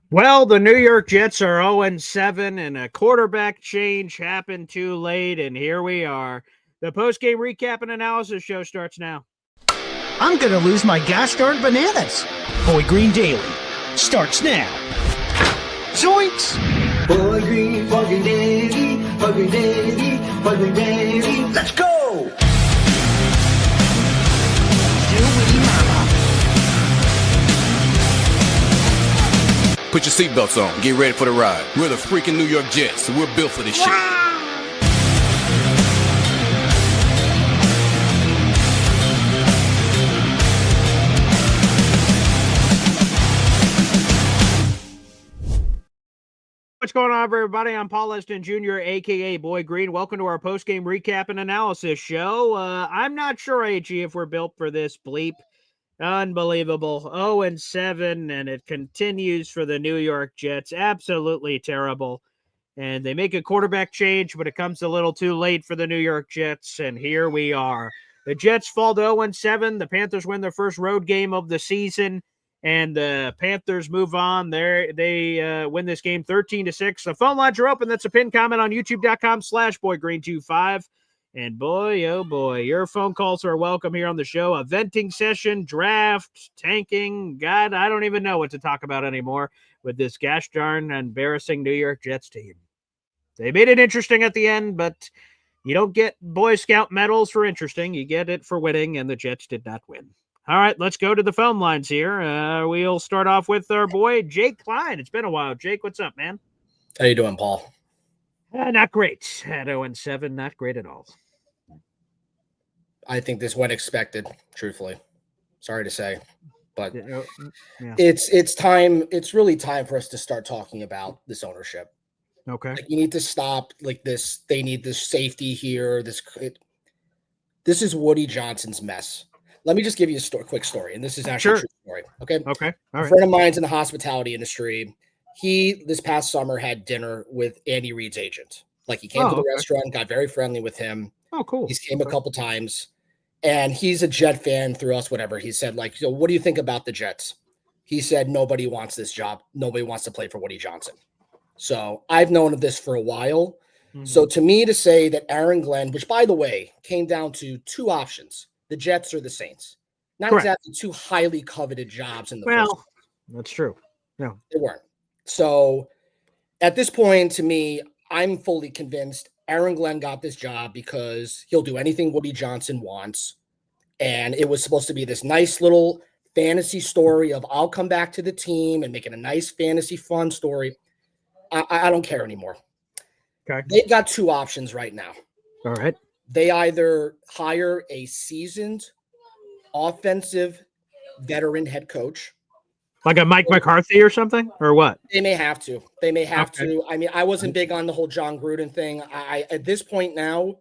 Well, the New York Jets are 0-7, and a quarterback change happened too late, and here we are. The post-game recap and analysis show starts now. I'm gonna lose my gosh darn bananas. Boy Green Daily starts now. Zoinks! Boy Green, Boy Green Daily, Boy Green Daily, Boy Green Daily. Let's go! Put your seatbelts on. Get ready for the ride. We're the freaking New York Jets, and we're built for this shit. What's going on, everybody? I'm Paul Eston Jr., a.k.a. Boy Green. Welcome to our post-game recap and analysis show. I'm not sure, AG, if we're built for this bleep. Unbelievable. 0-7, and it continues for the New York Jets. Absolutely terrible. And they make a quarterback change, but it comes a little too late for the New York Jets, and here we are. The Jets fall to 0-7. The Panthers win their first road game of the season, and the Panthers move on. They win this game 13-6. The phone lines are open. That's a pinned comment on youtube.com/boygreen25. And boy, oh boy, your phone calls are welcome here on the show. A venting session, draft, tanking. God, I don't even know what to talk about anymore with this gosh darn embarrassing New York Jets team. They made it interesting at the end, but you don't get Boy Scout medals for interesting. You get it for winning, and the Jets did not win. All right, let's go to the phone lines here. We'll start off with our boy, Jake Klein. It's been a while. Jake, what's up, man? How you doing, Paul? Not great. At 0-7, not great at all. I think this went expected, truthfully. Sorry to say. But Yeah. it's time. It's really time for us to start talking about this ownership. Okay. Like, you need to stop like this. They need this safety here. This is Woody Johnson's mess. Let me just give you a quick story, and this is actually a true story. Okay. Okay. All A right. friend of mine's in the hospitality industry. He this past summer had dinner with Andy Reid's agent. Like, he came to the restaurant, got very friendly with him. Oh, cool. He's came a couple times. And he's a Jet fan through us, whatever. He said, like, so what do you think about the Jets? He said, nobody wants this job. Nobody wants to play for Woody Johnson. So I've known of this for a while. Mm-hmm. So to me, to say that Aaron Glenn, which, by the way, came down to two options, the Jets or the Saints. Not Correct. exactly two highly coveted jobs in the Well, first place. that's true. No. They weren't. So at this point, to me, I'm fully convinced Aaron Glenn got this job because he'll do anything Woody Johnson wants. And it was supposed to be this nice little fantasy story of I'll come back to the team and make it a nice fantasy fun story. I don't care anymore. Okay. They've got two options right now. All right. They either hire a seasoned offensive veteran head coach. Like a Mike McCarthy or something, or what? They may have to. They may have to. I mean, I wasn't big on the whole John Gruden thing. I at this point now,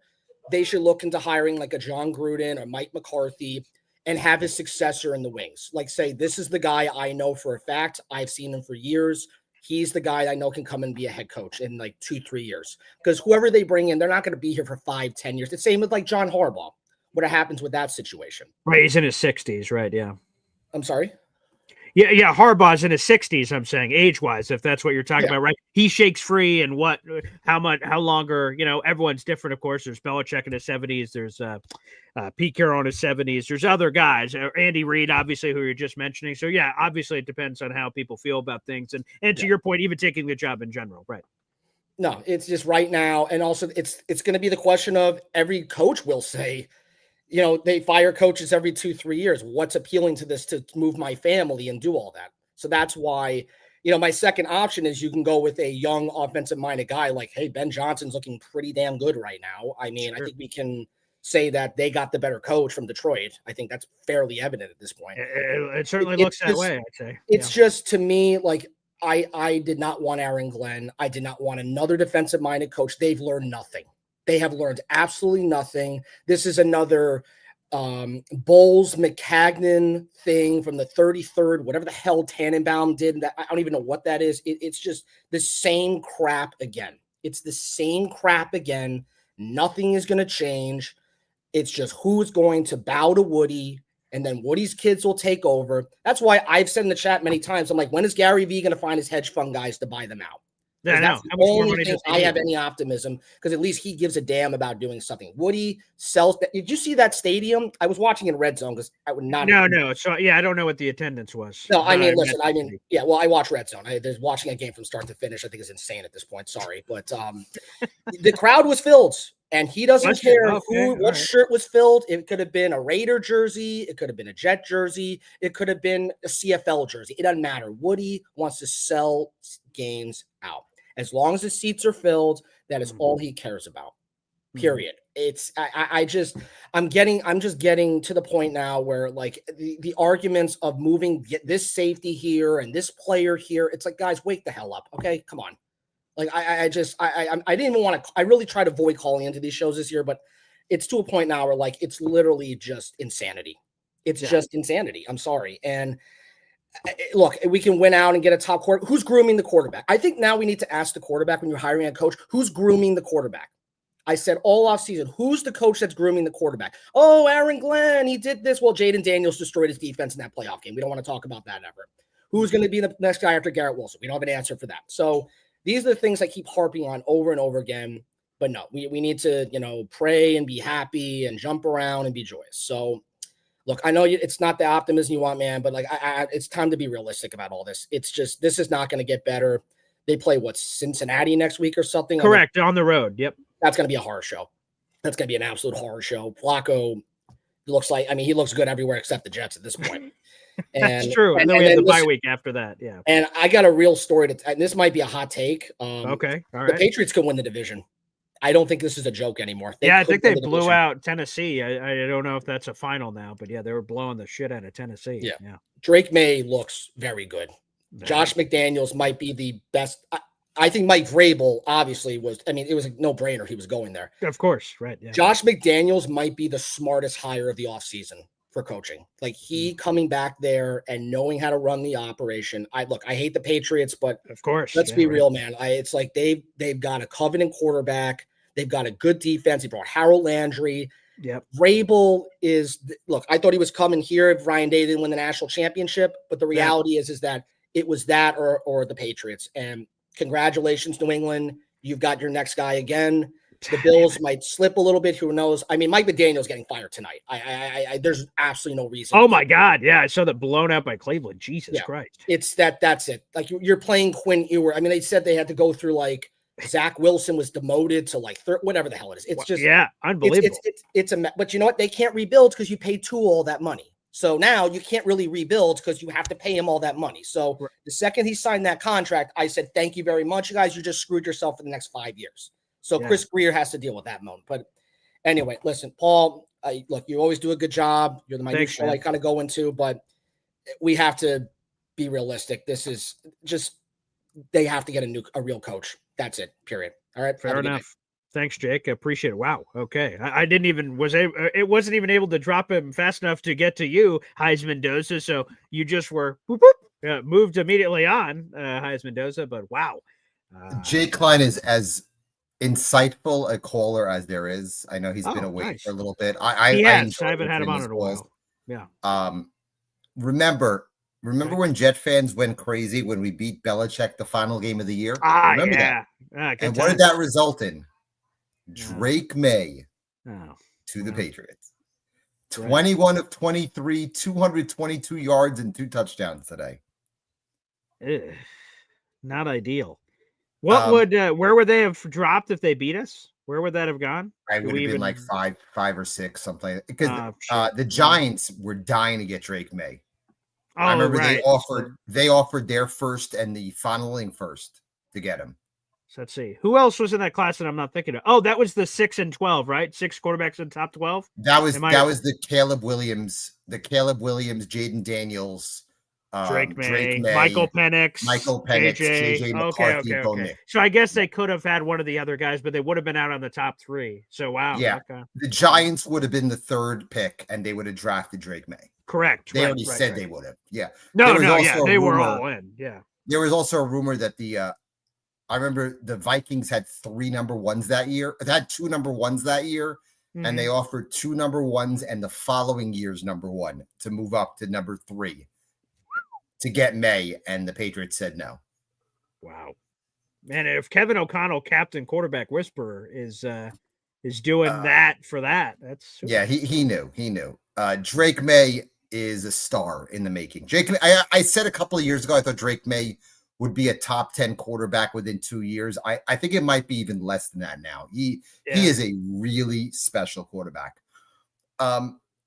they should look into hiring like a John Gruden or Mike McCarthy and have his successor in the wings. Like, say, this is the guy I know for a fact. I've seen him for years. He's the guy I know can come and be a head coach in like 2-3 years. Because whoever they bring in, they're not going to be here for 5-10 years. The same with like John Harbaugh. What happens with that situation? Right. He's in his 60s, right? Yeah. I'm sorry? Yeah. Harbaugh's in his 60s, I'm saying, age-wise, if that's what you're talking about, right? He shakes free, and how longer, everyone's different, of course. There's Belichick in his 70s. There's Pete Carroll in his 70s. There's other guys, Andy Reid, obviously, who you're just mentioning. So, yeah, obviously it depends on how people feel about things. And to your point, even taking the job in general, right? No, it's just right now. And also it's going to be the question of every coach will say, they fire coaches every 2-3 years. What's appealing to this to move my family and do all that? So that's why, my second option is you can go with a young offensive minded guy like, hey, Ben Johnson's looking pretty damn good right now. I mean, Sure. I think we can say that they got the better coach from Detroit. I think that's fairly evident at this point. It certainly looks that way, I'd say. It's just, to me, like, I did not want Aaron Glenn. I did not want another defensive minded coach. They've learned nothing. They have learned absolutely nothing. This is another Bowles McCagnon thing from the 33rd, whatever the hell Tannenbaum did. I don't even know what that is. It's just the same crap again. It's the same crap again. Nothing is going to change. It's just who's going to bow to Woody And then Woody's kids will take over. That's why I've said in the chat many times, I'm like, when is Gary Vee going to find his hedge fund guys to buy them out? Yeah, I know. That's the How much more only money thing does he I have need? any optimism, because at least he gives a damn about doing something. Woody sells. Did you see that stadium? I was watching in Red Zone because I would not. No. So yeah, I don't know what the attendance was. No, I But mean, met listen, the city. yeah. Well, I watch Red Zone. There's watching a game from start to finish. I think is insane at this point. Sorry, but the crowd was filled, and he doesn't Was it? care Okay, what right. shirt was filled. It could have been a Raider jersey. It could have been a Jet jersey. It could have been a CFL jersey. It doesn't matter. Woody wants to sell games out. As long as the seats are filled, that is all he cares about. Period. It's I'm just getting to the point now where like the arguments of moving this safety here and this player here, it's like, guys, wake the hell up. Okay, come on. Like I didn't even want to. I really try to avoid calling into these shows this year, but it's to a point now where like it's literally just insanity. It's just insanity. I'm sorry. And look, we can win out and get a top quarterback. Who's grooming the quarterback? I think now we need to ask the quarterback when you're hiring a coach, who's grooming the quarterback? I said all offseason, who's the coach that's grooming the quarterback? Oh, Aaron Glenn, he did this. Well, Jaden Daniels destroyed his defense in that playoff game. We don't want to talk about that ever. Who's going to be the next guy after Garrett Wilson? We don't have an answer for that. So these are the things I keep harping on over and over again. But no, we need to, pray and be happy and jump around and be joyous. So look, I know it's not the optimism you want, man, but like it's time to be realistic about all this. It's just this is not going to get better. They play Cincinnati next week or something. Correct, on the road. Yep, that's going to be a horror show. That's going to be an absolute horror show. Flacco looks like he looks good everywhere except the Jets at this point. And that's true. And then we have the bye week after that. Yeah. And I got a real story and this might be a hot take. Okay, all right. The Patriots could win the division. I don't think this is a joke anymore. I think they blew out Tennessee. I don't know if that's a final now, but yeah, they were blowing the shit out of Tennessee. Yeah. Drake May looks very good. Josh McDaniels might be the best. I think Mike Vrabel obviously was. I mean, it was a no-brainer. He was going there. Of course, right. Yeah. Josh McDaniels might be the smartest hire of the offseason for coaching. Like he coming back there and knowing how to run the operation. I hate the Patriots, but of course, let's be real, man. It's like they've got a covenant quarterback. They've got a good defense. He brought Harold Landry. Yep. Vrabel I thought he was coming here if Ryan Day didn't win the national championship, but the reality is that it was that or the Patriots. And congratulations, New England. You've got your next guy again. The Bills might slip a little bit. Who knows? I mean, Mike McDaniel's getting fired tonight. There's absolutely no reason. Oh my God. Yeah. I saw that blown out by Cleveland. Jesus Christ. It's that's it. Like you're playing Quinn Ewers. I mean, they said they had to go through like Zach Wilson was demoted to like whatever the hell it is. It's just unbelievable. It's but you know what? They can't rebuild because you paid Tua all that money. So now you can't really rebuild because you have to pay him all that money. So the second he signed that contract, I said, thank you very much, you guys. You just screwed yourself for the next 5 years. So Chris Greer has to deal with that moment. But anyway, listen, Paul, look, you always do a good job. You're my new show I kind of go into, but we have to be realistic. This is just, they have to get a real coach. That's it, period. All right. Fair enough. Thanks, Jake. I appreciate it. Wow. Okay. I didn't even it wasn't even able to drop him fast enough to get to you, Heisman Mendoza. So you just were moved immediately on Heisman Mendoza, but wow. Jake Klein is as insightful a caller as there is. I know he's been away for a little bit. I haven't had him on in a while. Yeah. Remember when Jet fans went crazy when we beat Belichick the final game of the year? Remember that? And what did that result in? Drake May to the Patriots. 21 of 23, 222 yards and 2 touchdowns today. Not ideal. What where would they have dropped if they beat us? Where would that have gone? I would have been like five or six, something. Because the Giants were dying to get Drake May. I remember they offered their first and the following first to get him. So let's see. Who else was in that class that I'm not thinking of? Oh, that was the 6 and 12, right? 6 quarterbacks in the top 12. That was the Caleb Williams, Jaden Daniels, Drake May, Michael Penix, JJ McCarthy. Okay. So I guess they could have had one of the other guys, but they would have been out on the top 3. So wow. Yeah. Okay. The Giants would have been the 3rd pick, and they would have drafted Drake May. Correct. They already said they would have. Yeah. They were all in. Yeah. There was also a rumor that I remember the Vikings had 3 number ones that year. They had 2 number ones that year, and they offered 2 number ones and the following year's number 1 to move up to number 3 to get May, and the Patriots said no. Wow. Man, if Kevin O'Connell, captain quarterback whisperer, is doing that for that, that's super. Yeah, he knew. Drake May is a star in the making. Drake, I said a couple of years ago, I thought Drake May would be a top 10 quarterback within 2 years. I think it might be even less than that now. He is a really special quarterback.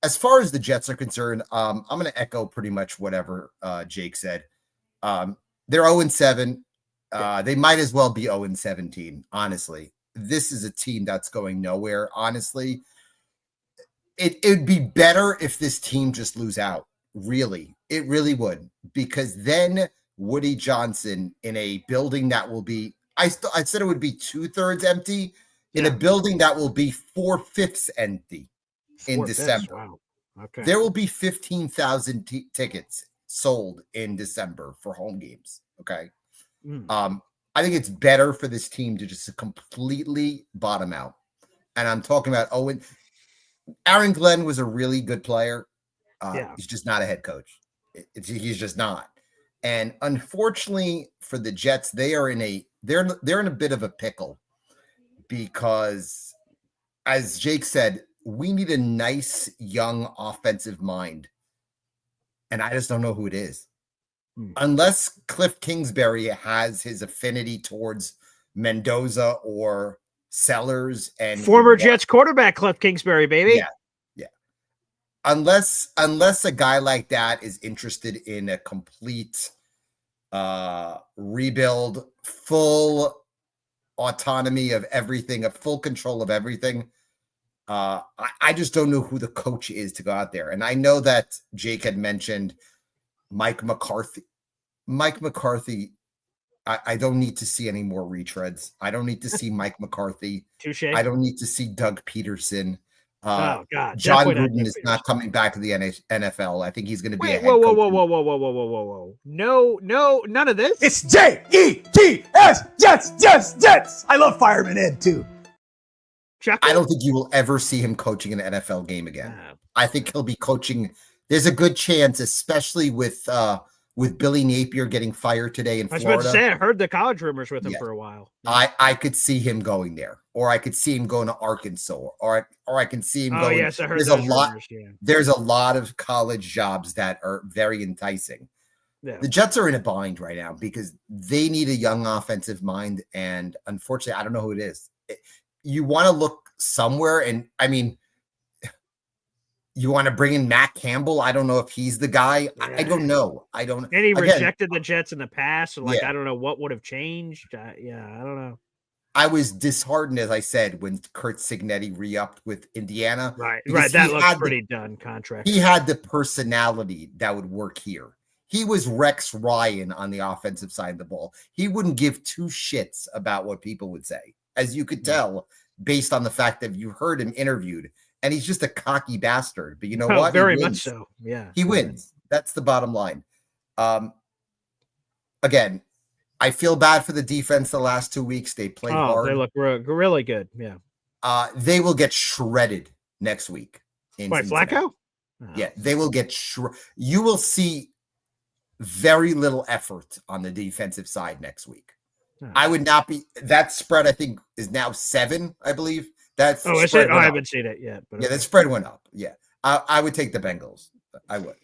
As far as the Jets are concerned, I'm going to echo pretty much whatever Jake said. They're 0-7. They might as well be 0-17, honestly. This is a team that's going nowhere, honestly. It'd be better if this team just lose out, really. It really would, because then Woody Johnson in a building that will be, I said it would be 2/3 empty, in a building that will be 4/5 empty in December. Wow. Okay. There will be 15,000 tickets sold in December for home games. Okay. I think it's better for this team to just completely bottom out. And I'm talking about Aaron Glenn was a really good player. He's just not a head coach. He's just not. And unfortunately for the Jets, they're in a bit of a pickle, because, as Jake said, we need a nice young offensive mind. And I just don't know who it is. Unless Cliff Kingsbury has his affinity towards Mendoza or Sellers and former Jets quarterback Cliff Kingsbury, baby. Yeah. Unless a guy like that is interested in a complete rebuild, full autonomy of everything, a full control of everything. I just don't know who the coach is to go out there. And I know that Jake had mentioned Mike McCarthy. Mike McCarthy, I don't need to see any more retreads. I don't need to see Mike McCarthy. Touche. I don't need to see Doug Peterson. Oh God, John Gruden is not coming back to the NFL. I think he's going to be a head whoa, coach. No, none of this. It's Jets, Jets. I love Fireman Ed too. I don't think you will ever see him coaching an NFL game again. I think he'll be coaching. There's a good chance, especially with Billy Napier getting fired today in Florida. I was about to say, I heard the college rumors with him for a while. I could see him going there, or I could see him going to Arkansas, or I can see him going. Yes, I heard there's those a lot. Rumors, yeah. There's a lot of college jobs that are very enticing. Yeah. The Jets are in a bind right now because they need a young offensive mind, and unfortunately, I don't know who it is. You want to look somewhere, and I mean, you want to bring in Matt Campbell. I don't know if he's the guy. Yeah. I don't know. I don't. And he rejected the Jets in the past. So I don't know what would have changed. I don't know. I was disheartened, as I said, when Kurt Signetti re-upped with Indiana. Right. That looks pretty done contract. He had the personality that would work here. He was Rex Ryan on the offensive side of the ball. He wouldn't give two shits about what people would say, as you could tell based on the fact that you heard him interviewed. And he's just a cocky bastard. But you know what? Very much so. Yeah. He wins. That's the bottom line. Again, I feel bad for the defense the last 2 weeks. They played hard. They look really good. Yeah. They will get shredded next week. By Flacco? Yeah, they will get you will see very little effort on the defensive side next week. I would not be. That spread, I think, is now 7, I believe. That's is it? I haven't seen it yet. But that spread went up. Yeah, I would take the Bengals. I would.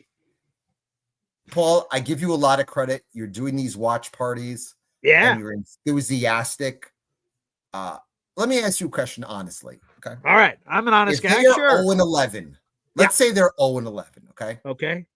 Paul, I give you a lot of credit. You're doing these watch parties. Yeah, and you're enthusiastic. Let me ask you a question honestly. Okay. All right, I'm an honest guy. They're sure. 0-11. Let's say they're 0-11. Okay. Okay.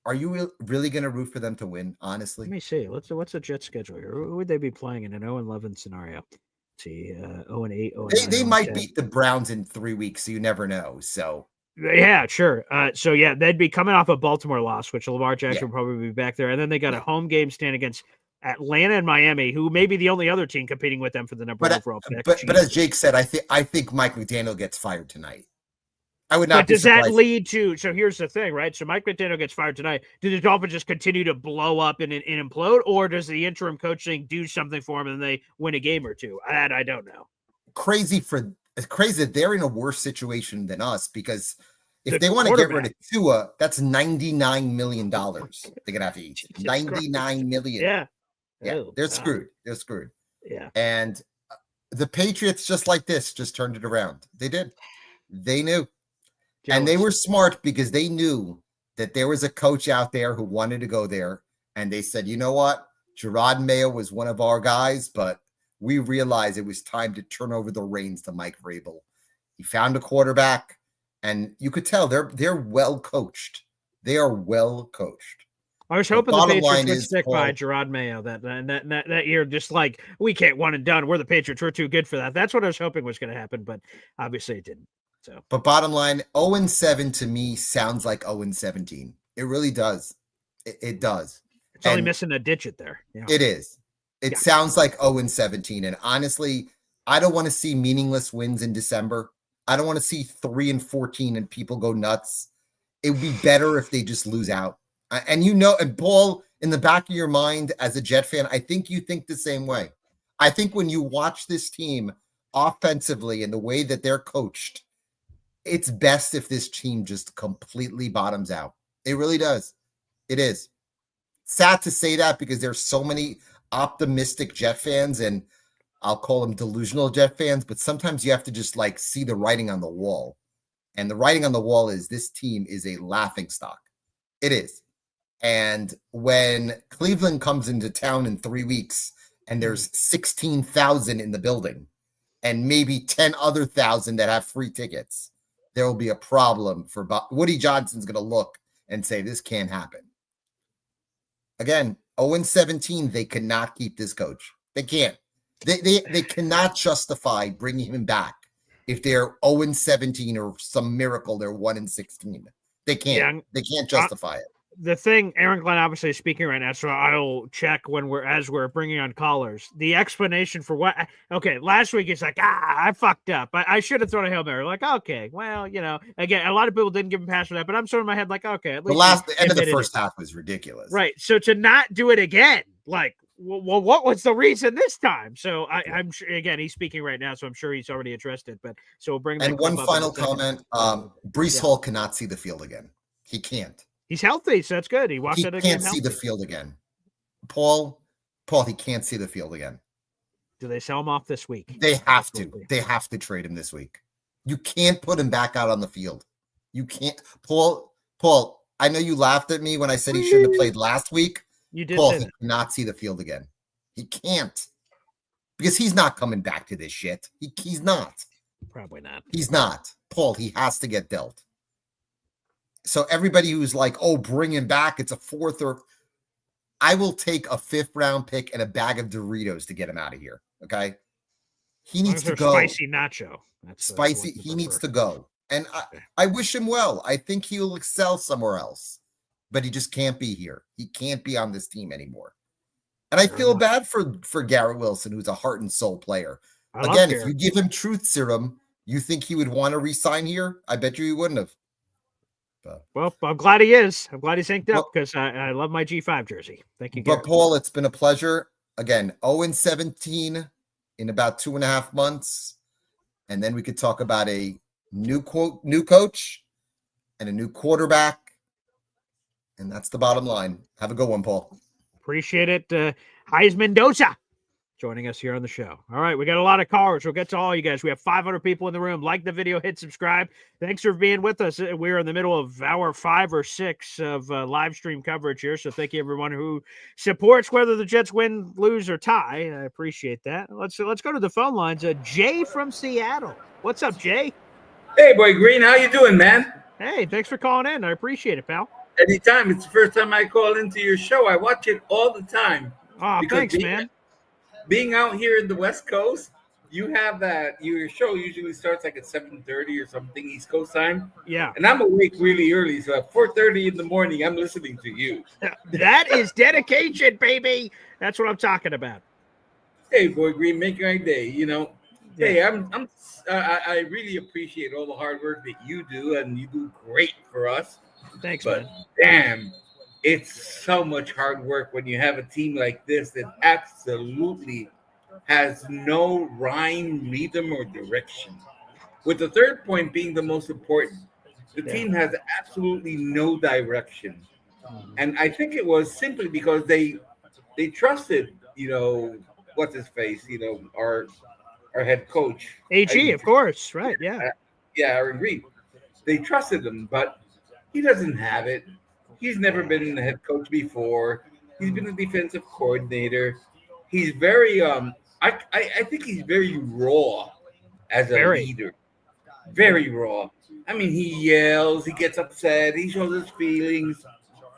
Are you really going to root for them to win? Honestly, let me see. What's the Jets schedule here? Who would they be playing in an 0-11 scenario? Let's see, 0-8. They might beat the Browns in 3 weeks, so you never know. So yeah, sure. They'd be coming off a Baltimore loss, which Lamar Jackson will probably be back there, and then they got a home game stand against Atlanta and Miami, who may be the only other team competing with them for the number one overall pick. But as Jake said, I think Mike McDaniel gets fired tonight. I would not. But does that lead to? So here's the thing, right? So Mike McDaniel gets fired tonight. Do the Dolphins just continue to blow up and implode, or does the interim coaching do something for them and they win a game or two? That I don't know. Crazy for it's crazy that they're in a worse situation than us because if they want to get rid of Tua, that's $99 million they're gonna have to eat. $99 million. Yeah, they're screwed. They're screwed. Yeah. And the Patriots, just like this, just turned it around. They did. They knew. Jealous. And they were smart because they knew that there was a coach out there who wanted to go there. And they said, you know what? Gerard Mayo was one of our guys, but we realized it was time to turn over the reins to Mike Vrabel. He found a quarterback, and you could tell they're well coached. They are well coached. I was hoping the Patriots would stick by Gerard Mayo that year, just like we can't one and done. We're the Patriots. We're too good for that. That's what I was hoping was going to happen, but obviously it didn't. So, but bottom line, 0-7 to me sounds like 0-17. It really does. It does. It's only missing a digit there. Yeah. It is. It sounds like 0-17. And honestly, I don't want to see meaningless wins in December. I don't want to see 3-14 and people go nuts. It would be better if they just lose out. And and Paul, in the back of your mind as a Jet fan, I think you think the same way. I think when you watch this team offensively and the way that they're coached, it's best if this team just completely bottoms out. It really does. It is. Sad to say that because there's so many optimistic Jet fans, and I'll call them delusional Jet fans, but sometimes you have to just like see the writing on the wall. And the writing on the wall is this team is a laughingstock. It is. And when Cleveland comes into town in 3 weeks and there's 16,000 in the building and maybe 10 other thousand that have free tickets, there will be a problem for Woody Johnson's going to look and say, this can't happen. Again, 0-17, they cannot keep this coach. They can't. They cannot justify bringing him back if they're 0-17 or some miracle they're 1-16. They can't. Yeah, they can't justify it. The thing, Aaron Glenn obviously is speaking right now, so I'll check as we're bringing on callers. The explanation for what? Okay, last week it's like, I fucked up. I should have thrown a Hail Mary. Like, okay, well, again, a lot of people didn't give him pass for that, but I'm sort of in my head like, okay, at least the end of the first half was ridiculous, right? So to not do it again, like, well, what was the reason this time? So I'm sure, again, he's speaking right now, so I'm sure he's already addressed it. But so we'll bring. And one final comment: Breece Hall cannot see the field again. He can't. He's healthy, so that's good. He walked out again. He can't see the field again. Paul, he can't see the field again. Do they sell him off this week? They have to. They have to trade him this week. You can't put him back out on the field. You can't. Paul, I know you laughed at me when I said he shouldn't have played last week. You did. Paul, he cannot see the field again. He can't. Because he's not coming back to this shit. He's not. Probably not. He's not. Paul, he has to get dealt. So everybody who's like, oh, bring him back, it's a fourth I will take a 5th round pick and a bag of Doritos to get him out of here. Okay. He needs to go. Spicy nacho. That's spicy. He needs to go. And I wish him well. I think he'll excel somewhere else, but he just can't be here. He can't be on this team anymore. And I feel bad for Garrett Wilson, who's a heart and soul player. Again, if you give him truth serum, you think he would want to re-sign here? I bet you he wouldn't have. Well, I'm glad he is. I'm glad he's synced up because I love my G5 jersey. Thank you, Garrett. But Paul, it's been a pleasure. Again, 0-17 in about 2.5 months. And then we could talk about a new coach and a new quarterback. And that's the bottom line. Have a good one, Paul. Appreciate it. Heisman Mendoza joining us here on the show. All right, we got a lot of callers. We'll get to all you guys. We have 500 people in the room. Like the video, hit subscribe. Thanks for being with us. We're in the middle of hour 5 or 6 of live stream coverage here. So thank you everyone who supports whether the Jets win, lose, or tie. I appreciate that. Let's go to the phone lines. Jay from Seattle. What's up, Jay? Hey, Boy Green. How you doing, man? Hey, thanks for calling in. I appreciate it, pal. Anytime. It's the first time I call into your show. I watch it all the time. Oh, thanks, man. Being out here in the West Coast, you have that. Your show usually starts like at 7:30 or something East Coast time. Yeah. And I'm awake really early, so at 4:30 in the morning, I'm listening to you. That is dedication, baby. That's what I'm talking about. Hey, Boy Green, make my day. Yeah. Hey, I really appreciate all the hard work that you do, and you do great for us. Thanks, but man. Damn. It's so much hard work when you have a team like this that absolutely has no rhyme, rhythm, or direction. with the third point being the most important. The team has absolutely no direction. And I think it was simply because they trusted, what's his face, our head coach. AG, of course, right? Yeah. Yeah, I agree. They trusted him, but he doesn't have it. He's never been the head coach before. He's been a defensive coordinator. He's very I think he's very raw as a leader. Very raw. I mean, he yells, he gets upset, he shows his feelings.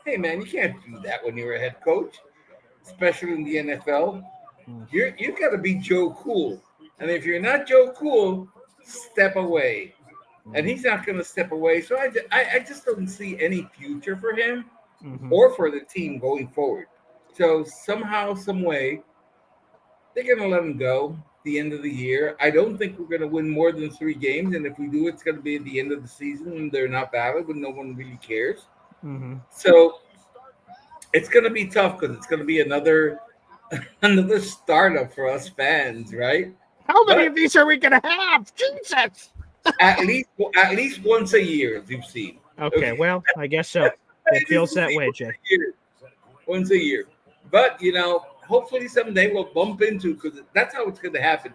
Hey man, you can't do that when you're a head coach, especially in the NFL. You got to be Joe Cool, and if you're not Joe Cool, step away. And he's not going to step away. So I just don't see any future for him or for the team going forward. So somehow, some way, they're going to let him go at the end of the year. I don't think we're going to win more than 3 games. And if we do, it's going to be at the end of the season and they're not valid when no one really cares. So it's going to be tough because it's going to be another startup for us fans, right? How many of these are we going to have? Jesus! At least once a year, as you've seen. Okay, well, I guess so. It feels that way, Jay. Once a year. But, hopefully someday we'll bump into, because that's how it's going to happen.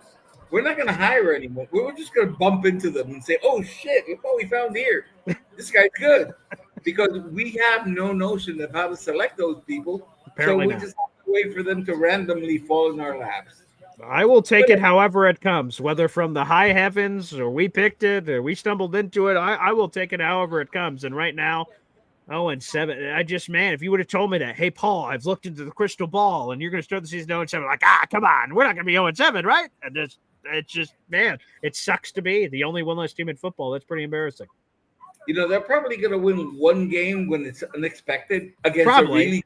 We're not going to hire anyone. We're just going to bump into them and say, oh, shit, look what we found here. This guy's good. Because we have no notion of how to select those people. Apparently so we just have to wait for them to randomly fall in our laps. I will take it however it comes, whether from the high heavens or we picked it or we stumbled into it. I will take it however it comes. And right now, 0-7. Man, if you would have told me that, hey, Paul, I've looked into the crystal ball and you're going to start the season 0-7, like, come on, we're not going to be 0-7, right? And it's just, man, it sucks to be the only winless team in football. That's pretty embarrassing. They're probably going to win one game when it's unexpected against a really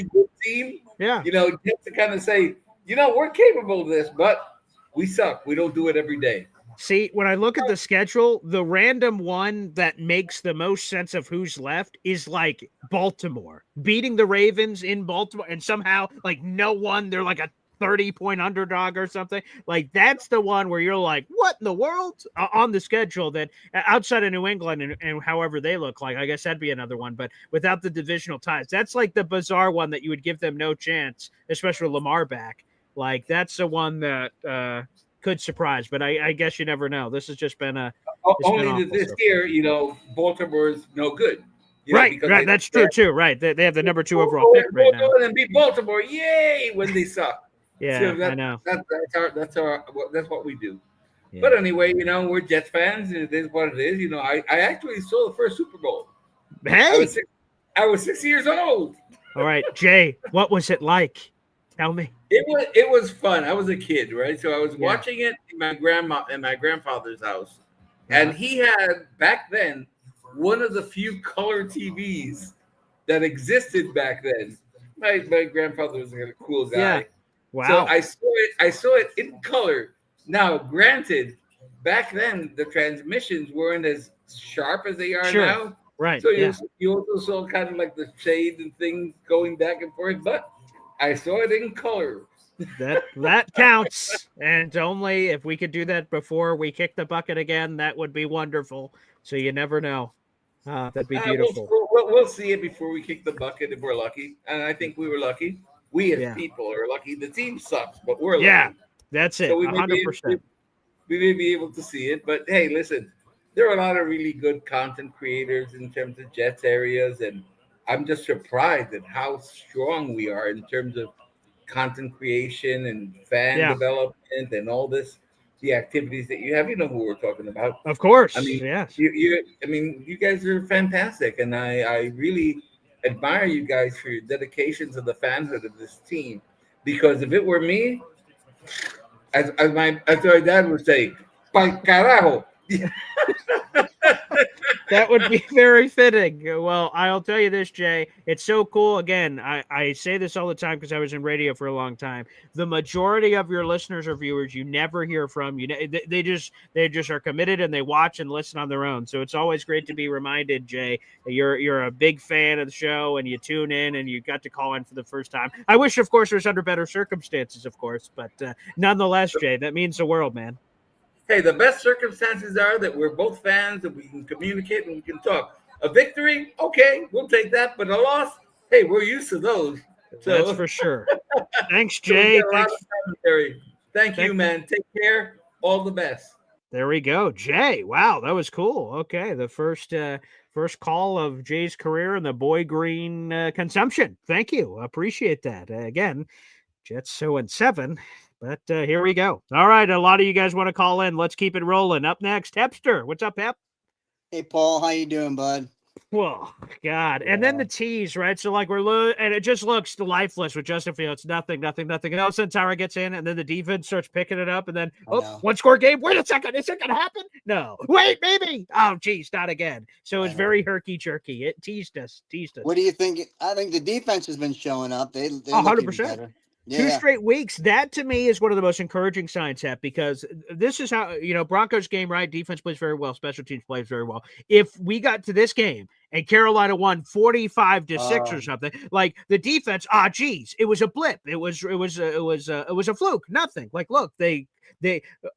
good team. Yeah. Just to kind of say, we're capable of this, but we suck. We don't do it every day. See, when I look at the schedule, the random one that makes the most sense of who's left is like Baltimore beating the Ravens in Baltimore, and somehow no one, they're like a 30-point underdog or something. Like that's the one where you're like, what in the world on the schedule that outside of New England and however they look like, I guess that'd be another one, but without the divisional ties, that's like the bizarre one that you would give them no chance, especially Lamar back. Like that's the one that could surprise, but I guess you never know. This has just been only this year, Baltimore's no good. Right. That's true too. Right. They have the number 2 overall pick right now. And beat Baltimore, yay! When they suck. Yeah, so I know. That's what we do. Yeah. But anyway, we're Jets fans, and it is what it is. I actually saw the first Super Bowl. Hey, I was 6 years old. All right, Jay, what was it like? Tell me. It was fun. I was a kid, right? So I was watching it in my grandfather's house, and he had back then one of the few color TVs that existed back then. My grandfather was a cool guy. Yeah. Wow. So I saw it in color. Now, granted, back then the transmissions weren't as sharp as they are now. Right. So you also saw kind of like the shades and things going back and forth, but I saw it in color. That counts. And only if we could do that before we kick the bucket again, that would be wonderful. So you never know. That'd be beautiful. We'll see it before we kick the bucket if we're lucky. And I think we were lucky. We as people are lucky. The team sucks, but we're lucky. Yeah, that's it. So 100%. We may be able to see it. But hey, listen, there are a lot of really good content creators in terms of Jets areas. And I'm just surprised at how strong we are in terms of content creation and fan development and all this. The activities that you have, who we're talking about. Of course. I mean, yes. You guys are fantastic, and I really admire you guys for your dedication to the fanhood of this team. Because if it were me, as my dad would say, "Pal carajo." That would be very fitting. Well, I'll tell you this, Jay. It's so cool. Again, I say this all the time because I was in radio for a long time. The majority of your listeners or viewers you never hear from. They just are committed and they watch and listen on their own. So it's always great to be reminded, Jay, that you're a big fan of the show and you tune in and you got to call in for the first time. I wish, of course, it was under better circumstances, of course, but nonetheless, Jay, that means the world, man. Hey, the best circumstances are that we're both fans and we can communicate and we can talk. A victory, okay, we'll take that. But a loss, hey, we're used to those. So That's for sure. Thanks, so we Jay. get a lot of commentary. Thank you, man. Take care. All the best. There we go. Jay. Wow, that was cool. Okay. The first call of Jay's career in the Boy Green consumption. Thank you. Appreciate that. Again, Jets 0-7. But here we go. All right. A lot of you guys want to call in. Let's keep it rolling. Up next, Hepster. What's up, Hep? Hey, Paul. How you doing, bud? Whoa, God. And then the tease, right? So, like, and it just looks lifeless with Justin Fields. Nothing. All of a sudden, Tyra gets in, and then the defense starts picking it up, and then, one score game. Wait a second. Is it going to happen? No. Wait, maybe. Oh, geez, not again. So it's very herky-jerky. It teased us. What do you think? I think the defense has been showing up. They're 100%. better. Yeah. 2 straight weeks. That to me is one of the most encouraging signs, Hep, because this is how, Broncos game, right? Defense plays very well. Special teams plays very well. If we got to this game and Carolina won 45-6 or something, like the defense, geez, it was a blip. It was a fluke. Nothing. Like, look, they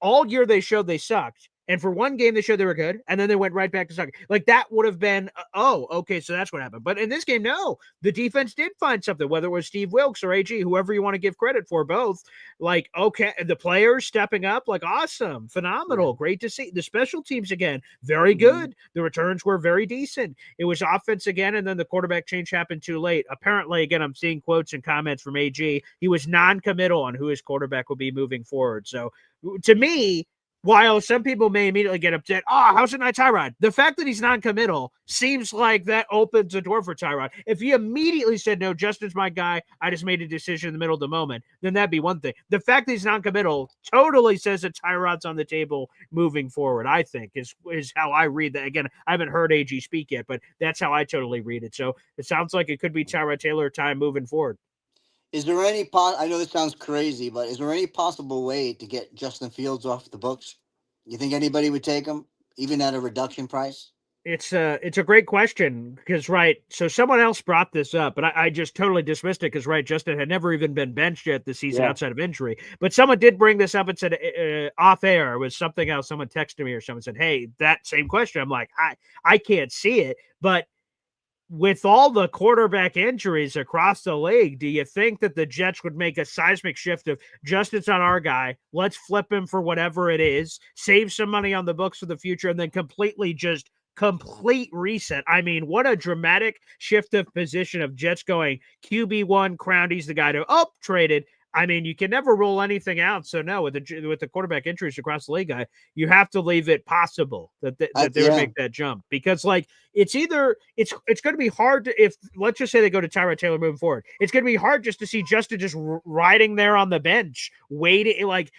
all year they showed they sucked. And for one game, they showed they were good, and then they went right back to sucking. Like, that would have been, okay, so that's what happened. But in this game, no. The defense did find something, whether it was Steve Wilkes or AG, whoever you want to give credit for, both. Like, okay, the players stepping up, like, awesome, phenomenal, great to see. The special teams, again, very good. The returns were very decent. It was offense again, and then the quarterback change happened too late. Apparently, again, I'm seeing quotes and comments from AG. He was non-committal on who his quarterback will be moving forward. So, to me, while some people may immediately get upset, how's it not Tyrod? The fact that he's non-committal seems like that opens a door for Tyrod. If he immediately said, no, Justin's my guy, I just made a decision in the middle of the moment, then that'd be one thing. The fact that he's non-committal totally says that Tyrod's on the table moving forward, I think, is how I read that. Again, I haven't heard AG speak yet, but that's how I totally read it. So it sounds like it could be Tyrod Taylor time moving forward. Is there any I know this sounds crazy, but is there any possible way to get Justin Fields off the books? You think anybody would take him, even at a reduction price? It's a great question because, right, so someone else brought this up, but I just totally dismissed it because, right, Justin had never even been benched yet this season outside of injury. But someone did bring this up and said off air, it was something else. Someone texted me or someone said, hey, that same question. I'm like, I can't see it, but with all the quarterback injuries across the league, do you think that the Jets would make a seismic shift of Justin's not our guy, let's flip him for whatever it is, save some money on the books for the future, and then complete reset? I mean, what a dramatic shift of position of Jets going QB1, Crown, he's the guy to traded. I mean, you can never rule anything out. So no, with the quarterback injuries across the league, you have to leave it possible that they would make that jump, because like it's going to be hard to, if let's just say they go to Tyrod Taylor moving forward, it's going to be hard just to see Justin just riding there on the bench, waiting. Like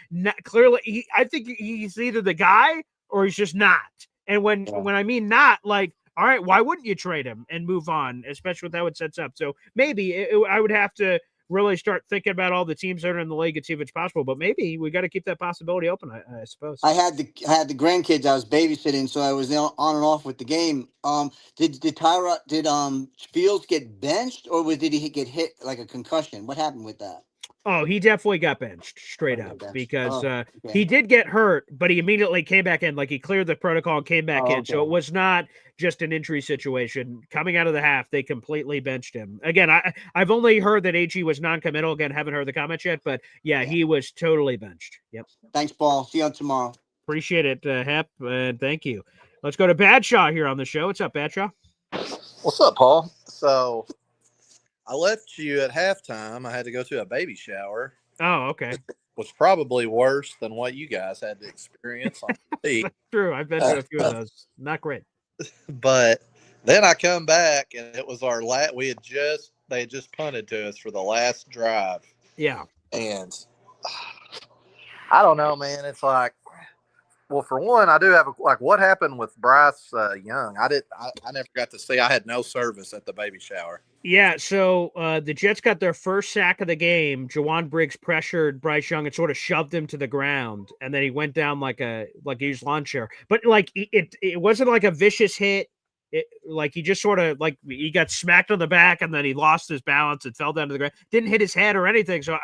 clearly, I think he's either the guy or he's just not. And when I mean not, like, all right, why wouldn't you trade him and move on, especially with how it sets up? So maybe I would have to really start thinking about all the teams that are in the league and see if it's possible. But maybe we got to keep that possibility open, I suppose. I had the grandkids I was babysitting, so I was on and off with the game. Did Fields get benched, or did he get hit like a concussion? What happened with that? Oh, he definitely got benched straight up because he did get hurt, but he immediately came back in. Like he cleared the protocol and came back in. So it was not just an injury situation. Coming out of the half, they completely benched him. Again, I've only heard that AG was non-committal. Again, haven't heard the comments yet, but yeah, he was totally benched. Yep. Thanks, Paul. See you tomorrow. Appreciate it, Hep, and thank you. Let's go to Badshaw here on the show. What's up, Badshaw? What's up, Paul? So I left you at halftime. I had to go to a baby shower. Oh, okay. Was probably worse than what you guys had to experience on TV. True. I've been to a few of those. Not great. But then I come back and it was our they had just punted to us for the last drive. Yeah. And I don't know, man. It's like, well, for one, I do have what happened with Bryce Young? I never got to see. I had no service at the baby shower. Yeah, so the Jets got their first sack of the game. Jawan Briggs pressured Bryce Young and sort of shoved him to the ground, and then he went down like he used lawn chair. But like it wasn't like a vicious hit. Like he just sort of like he got smacked on the back, and then he lost his balance and fell down to the ground. Didn't hit his head or anything. So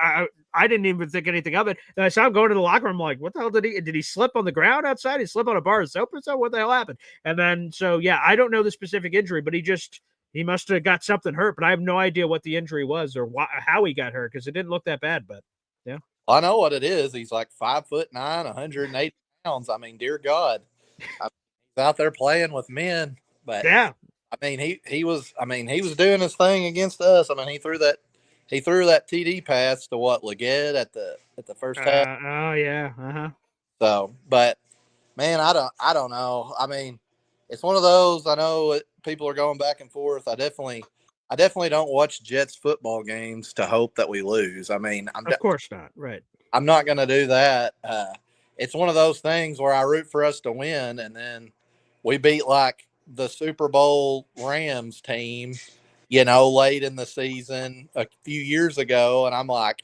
I didn't even think anything of it. And I saw him going to the locker room. I'm like, what the hell did he slip on the ground outside? He slip on a bar of soap or so? What the hell happened? And then, so yeah, I don't know the specific injury, but he must have got something hurt, but I have no idea what the injury was or how he got hurt because it didn't look that bad, but yeah. I know what it is. He's like 5'9", 180 pounds. I mean, dear God, he's out there playing with men, but yeah. I mean, he was doing his thing against us. I mean, he threw that TD pass to Leggett at the first half. Oh yeah. Uh-huh. So, but man, I don't know. I mean, it's one of those, I know people are going back and forth. I definitely don't watch Jets football games to hope that we lose. I mean, of course not. Right. I'm not going to do that. It's one of those things where I root for us to win, and then we beat like the Super Bowl Rams team, late in the season a few years ago. And I'm like,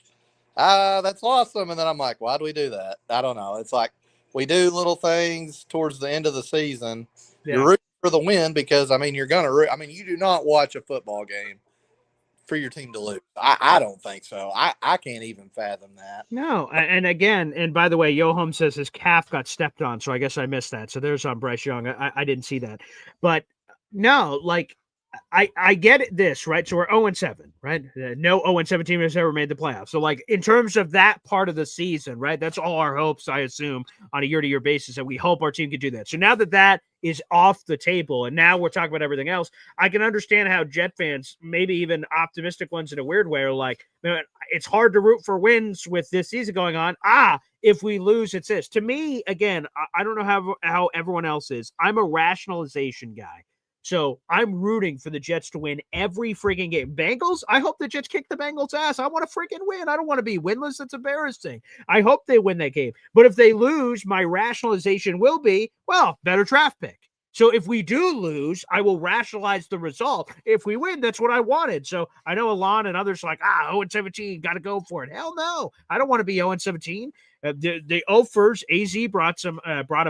that's awesome. And then I'm like, why do we do that? I don't know. It's like we do little things towards the end of the season. Yeah. You're rooting for the win because, I mean, you're going to root. I mean, you do not watch a football game for your team to lose. I don't think so. I can't even fathom that. No. And again, and by the way, Yoham says his calf got stepped on. So I guess I missed that. So there's on Bryce Young. I didn't see that. But no, I get this, right? So we're 0-7, right? No 0-7 team has ever made the playoffs. So in terms of that part of the season, right? That's all our hopes, I assume, on a year-to-year basis, that we hope our team could do that. So now that is off the table, and now we're talking about everything else, I can understand how Jet fans, maybe even optimistic ones in a weird way, are like, man, it's hard to root for wins with this season going on. If we lose, it's this. To me, again, I don't know how everyone else is. I'm a rationalization guy. So I'm rooting for the Jets to win every freaking game. Bengals, I hope the Jets kick the Bengals' ass. I want to freaking win. I don't want to be winless. That's embarrassing. I hope they win that game. But if they lose, my rationalization will be, well, better draft pick. So if we do lose, I will rationalize the result. If we win, that's what I wanted. So I know Alon and others are like, 0-17, got to go for it. Hell no. I don't want to be 0-17. The Ophers, AZ brought him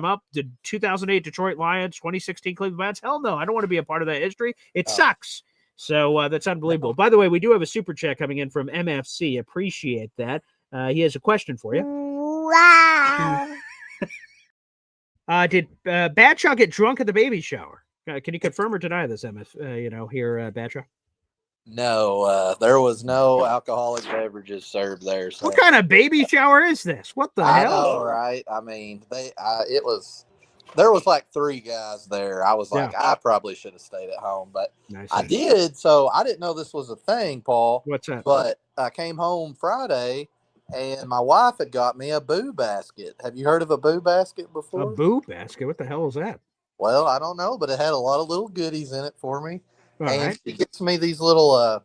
up. The 2008 Detroit Lions, 2016 Cleveland Browns. Hell no. I don't want to be a part of that history. It sucks. So that's unbelievable. By the way, we do have a super chat coming in from MFC. Appreciate that. He has a question for you. Wow. Did Badshaw get drunk at the baby shower? Can you confirm or deny this, Badshaw? No, there was no alcoholic beverages served there. So. What kind of baby shower is this? What the hell? I know, right? I mean, there was like 3 guys there. I was like, I probably should have stayed at home, but I did. So I didn't know this was a thing, Paul. What's that? But I came home Friday, and my wife had got me a boo basket. Have you heard of a boo basket before? A boo basket? What the hell is that? Well, I don't know, but it had a lot of little goodies in it for me. All and right. She gets me these little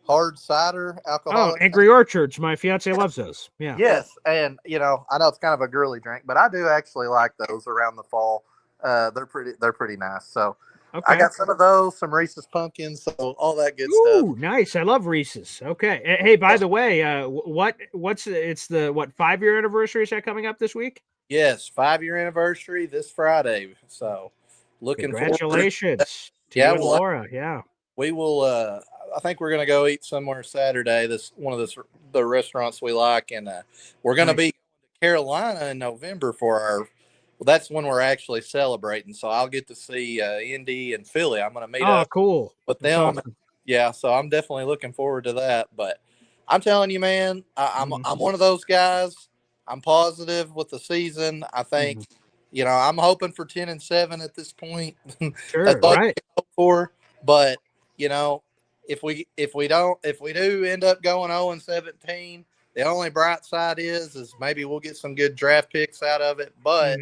hard cider alcohol. Oh, Angry Orchards. My fiance loves those. Yeah. Yes, and I know it's kind of a girly drink, but I do actually like those around the fall. They're pretty nice. So okay. I got some of those, some Reese's Pumpkins, so all that good stuff. Ooh, nice. I love Reese's. Okay. Hey, by the way, what's the 5-year anniversary? Is that coming up this week? Yes, 5-year anniversary this Friday. So looking congratulations to you and Laura. Yeah. We will I think we're gonna go eat somewhere Saturday. This one of the restaurants we like, and we're gonna be to Carolina in November for that's when we're actually celebrating. So I'll get to see Indy and Philly. I'm gonna meet up cool. with them. Awesome. Yeah, so I'm definitely looking forward to that. But I'm telling you, man, I'm one of those guys. I'm positive with the season. I think, I'm hoping for 10-7 at this point. Sure, that's all right. I can hope for. But if we do end up going 0-17, the only bright side is maybe we'll get some good draft picks out of it. But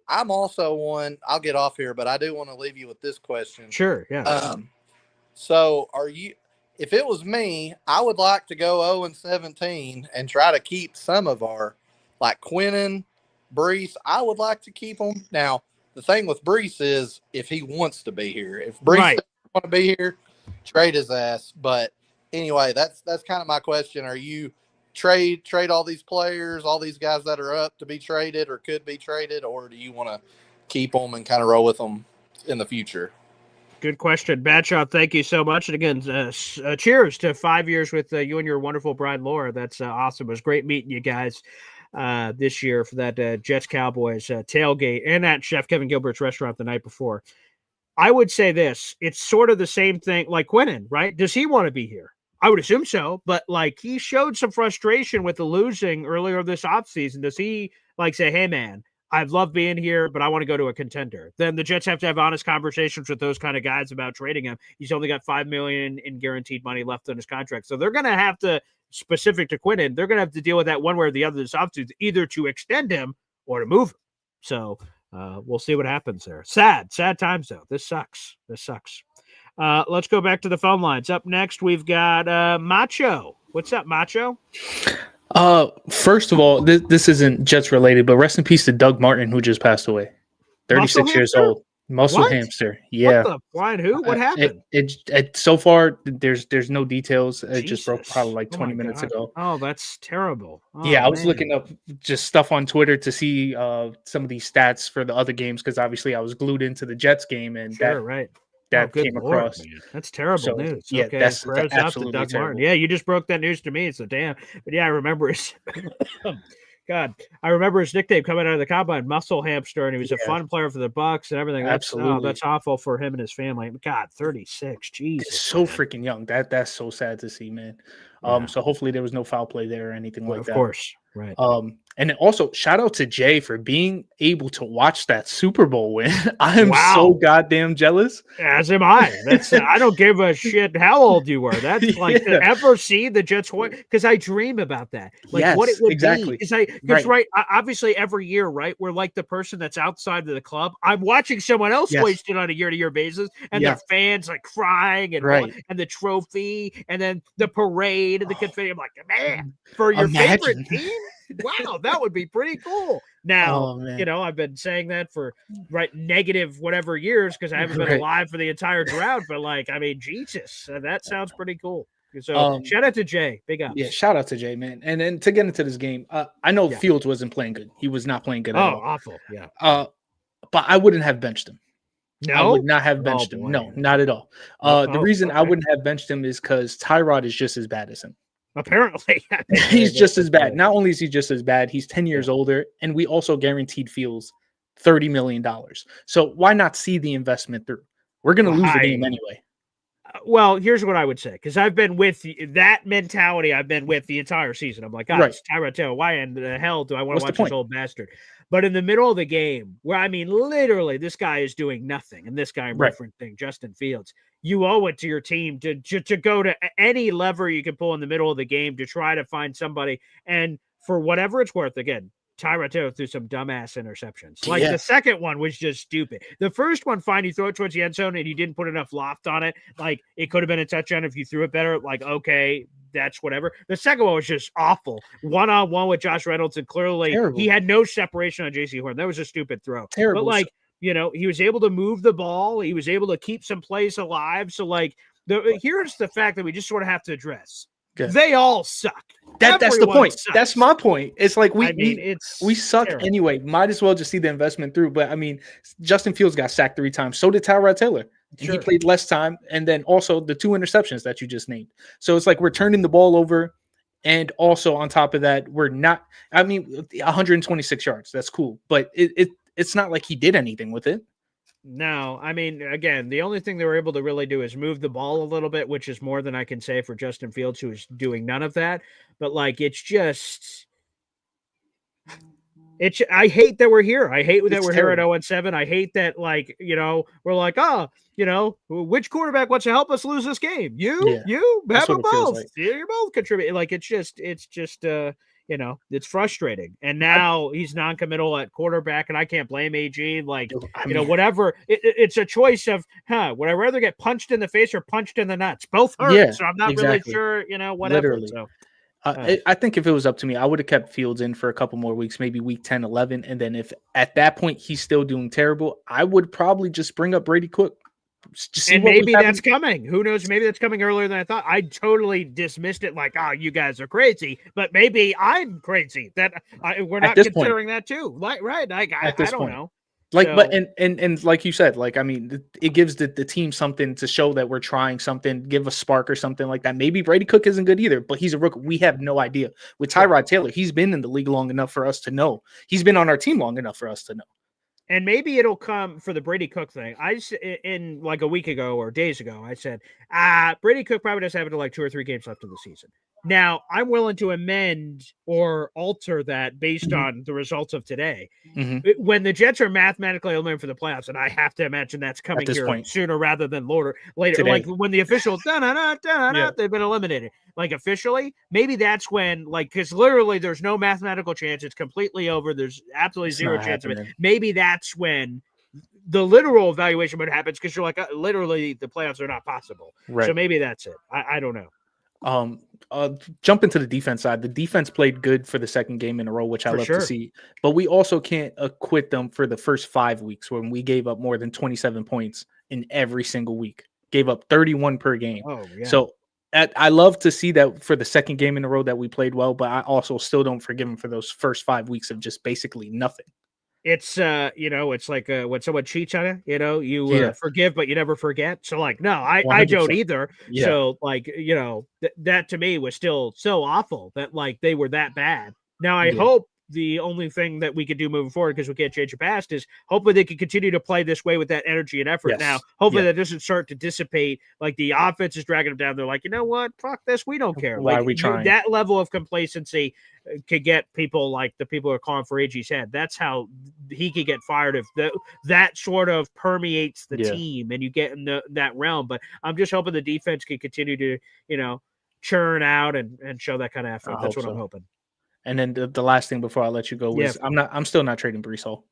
I'm also one. I'll get off here, but I do want to leave you with this question. Sure, yeah. So if it was me, I would like to go 0-17 and try to keep some of our, like Quinnen, Brees. I would like to keep them. Now, the thing with Brees is if he wants to be here. If Brees doesn't want to be here, trade his ass. But anyway, that's kind of my question. Are you trade all these players, all these guys that are up to be traded or could be traded, or do you want to keep them and kind of roll with them in the future? Good question. Batshot, thank you so much. And again, cheers to 5 years with you and your wonderful bride, Laura. That's awesome. It was great meeting you guys this year for that Jets Cowboys tailgate and at Chef Kevin Gilbert's restaurant the night before. I would say this. It's sort of the same thing like Quinnen, right? Does he want to be here? I would assume so, but like he showed some frustration with the losing earlier this offseason. Does he like say, hey, man, I've loved being here, but I want to go to a contender? Then the Jets have to have honest conversations with those kind of guys about trading him. He's only got $5 million in guaranteed money left on his contract. So they're going to have to, specific to Quinnen, they're going to have to deal with that one way or the other this offseason, either to extend him or to move him. So we'll see what happens there. Sad times, though. This sucks. Let's go back to the phone lines. Up next, we've got Macho. What's up, Macho? First of all, this isn't Jets related, but rest in peace to Doug Martin, who just passed away. 36 years old. Muscle hamster. Yeah. What the flying who? What happened? It so far there's no details. It just broke probably like 20 minutes ago. Oh, that's terrible. Oh, yeah, I was looking up just stuff on Twitter to see some of these stats for the other games because obviously I was glued into the Jets game and that came across. Man. That's terrible news. Yeah, okay. that's absolutely Doug terrible. Martin. Yeah, you just broke that news to me. So damn. But yeah, I remember his I remember his nickname coming out of the combine, Muscle Hamster, and he was a fun player for the Bucks and everything. Absolutely. That's awful for him and his family. God, 36. Jesus. It's so freaking young. That's so sad to see, man. So hopefully there was no foul play there or anything like that. Of course. Right. And then also shout out to Jay for being able to watch that Super Bowl win. I am so goddamn jealous. As am I. That's I don't give a shit how old you were. That's like to ever see the Jets win, because I dream about that. Like what it would be. Because obviously every year, right? We're like the person that's outside of the club. I'm watching someone else waste it on a year-to-year basis, and their fans like crying and the trophy and then the parade and the confetti. I'm like, man, for your favorite team. Wow, that would be pretty cool. Now, I've been saying that for negative whatever years because I haven't been alive for the entire drought. But Jesus, that sounds pretty cool. So shout out to Jay, big ups. Yeah, shout out to Jay, man. And then to get into this game, I know Fields wasn't playing good. He was not playing good at all. Awful. Yeah. But I wouldn't have benched him. No, I would not have benched him. No, not at all. The reason I wouldn't have benched him is because Tyrod is just as bad as him. Apparently, he's just as bad. Not only is he just as bad, he's 10 years older, and we also guaranteed Fields $30 million. So why not see the investment through? We're going to lose the game anyway. Well, here's what I would say, because I've been with that mentality. I've been with the entire season. I'm like, it's Tyrod Taylor. Why in the hell do I want to watch this old bastard? But in the middle of the game, where literally, this guy is doing nothing, and this guy I'm referencing, Justin Fields, you owe it to your team to go to any lever you can pull in the middle of the game to try to find somebody. And for whatever it's worth, again, Tyrod Taylor threw some dumbass interceptions. Like the second one was just stupid. The first one, fine, you throw it towards the end zone and you didn't put enough loft on it. Like it could have been a touchdown if you threw it better. Like, okay, that's whatever. The second one was just awful. 1-on-1 with Josh Reynolds, and clearly he had no separation on JC Horn. That was a stupid throw. Terrible. But he was able to move the ball. He was able to keep some plays alive. So here's the fact that we just sort of have to address. Okay. They all suck. That's the point. Sucks. That's my point. It's like we suck terrible. Anyway. Might as well just see the investment through. But Justin Fields got sacked 3 times. So did Tyrod Taylor. Sure. He played less time, and then also the 2 interceptions that you just named. So it's like we're turning the ball over, and also on top of that, we're not. 126 yards. That's cool, but it's not like he did anything with it. No, again, the only thing they were able to really do is move the ball a little bit, which is more than I can say for Justin Fields, who is doing none of that. But I hate that we're here. I hate that we're here at 0-7. I hate that, we're like, which quarterback wants to help us lose this game? You have them both. Like. You're both contributing. It's just it's frustrating. And now he's non-committal at quarterback, and I can't blame AG. Whatever. It's a choice of, would I rather get punched in the face or punched in the nuts? Both hurt. Yeah, so I'm not really sure, whatever. Literally. So. I think if it was up to me, I would have kept Fields in for a couple more weeks, maybe week 10, 11. And then if at that point he's still doing terrible, I would probably just bring up Brady Cook. And maybe that's coming. Who knows? Maybe that's coming earlier than I thought. I totally dismissed it like, you guys are crazy. But maybe I'm crazy. That we're not considering that too. Right. I don't know. Like, So, but and like you said, like I mean, it gives the team something to show that we're trying something, give a spark or something like that. Maybe Brady Cook isn't good either, but he's a rookie. We have no idea. With Tyrod Taylor, he's been in the league long enough for us to know. He's been on our team long enough for us to know. and maybe it'll come for the Brady Cook thing. In like a week ago or days ago, I said, Brady Cook probably does have like 2 or 3 games left of the season. Now, I'm willing to amend or alter that based on the results of today. When the Jets are mathematically eliminated for the playoffs, and I have to imagine that's coming here point. Sooner rather than later. Today. Like when the official they've been eliminated. Like officially, maybe that's when, like, because literally there's no mathematical chance. It's completely over. There's absolutely zero chance of it. Maybe that's when the literal evaluation would happen, because you're like, literally the playoffs are not possible. Right. So maybe that's it. I don't know. Jump into the defense side. The defense played good for the second game in a row, which I love to see. But we also can't acquit them for the first 5 weeks when we gave up more than 27 points in every single week. Gave up 31 per game. Oh, yeah. So I love to see that for the second game in a row that we played well, but I also still don't forgive them for those first 5 weeks of just basically nothing. It's it's like when someone cheats on you, you forgive, but you never forget. So like, no, I don't either. Yeah. So like, that to me was still so awful that like they were that bad. Now I hope the only thing that we could do moving forward, because we can't change the past, is hopefully they can continue to play this way with that energy and effort. Yes. Now, hopefully that doesn't start to dissipate. Like the offense is dragging them down. They're like, you know what? Fuck this. We don't care. Why like are we trying? That level of complacency could get people like the people who are calling for AG's head. That's how he could get fired if that sort of permeates the team and you get in that realm. But I'm just hoping the defense can continue to, churn out and show that kind of effort. That's what I'm hoping. And then the last thing before I let you go is I'm still not trading Breece Hall.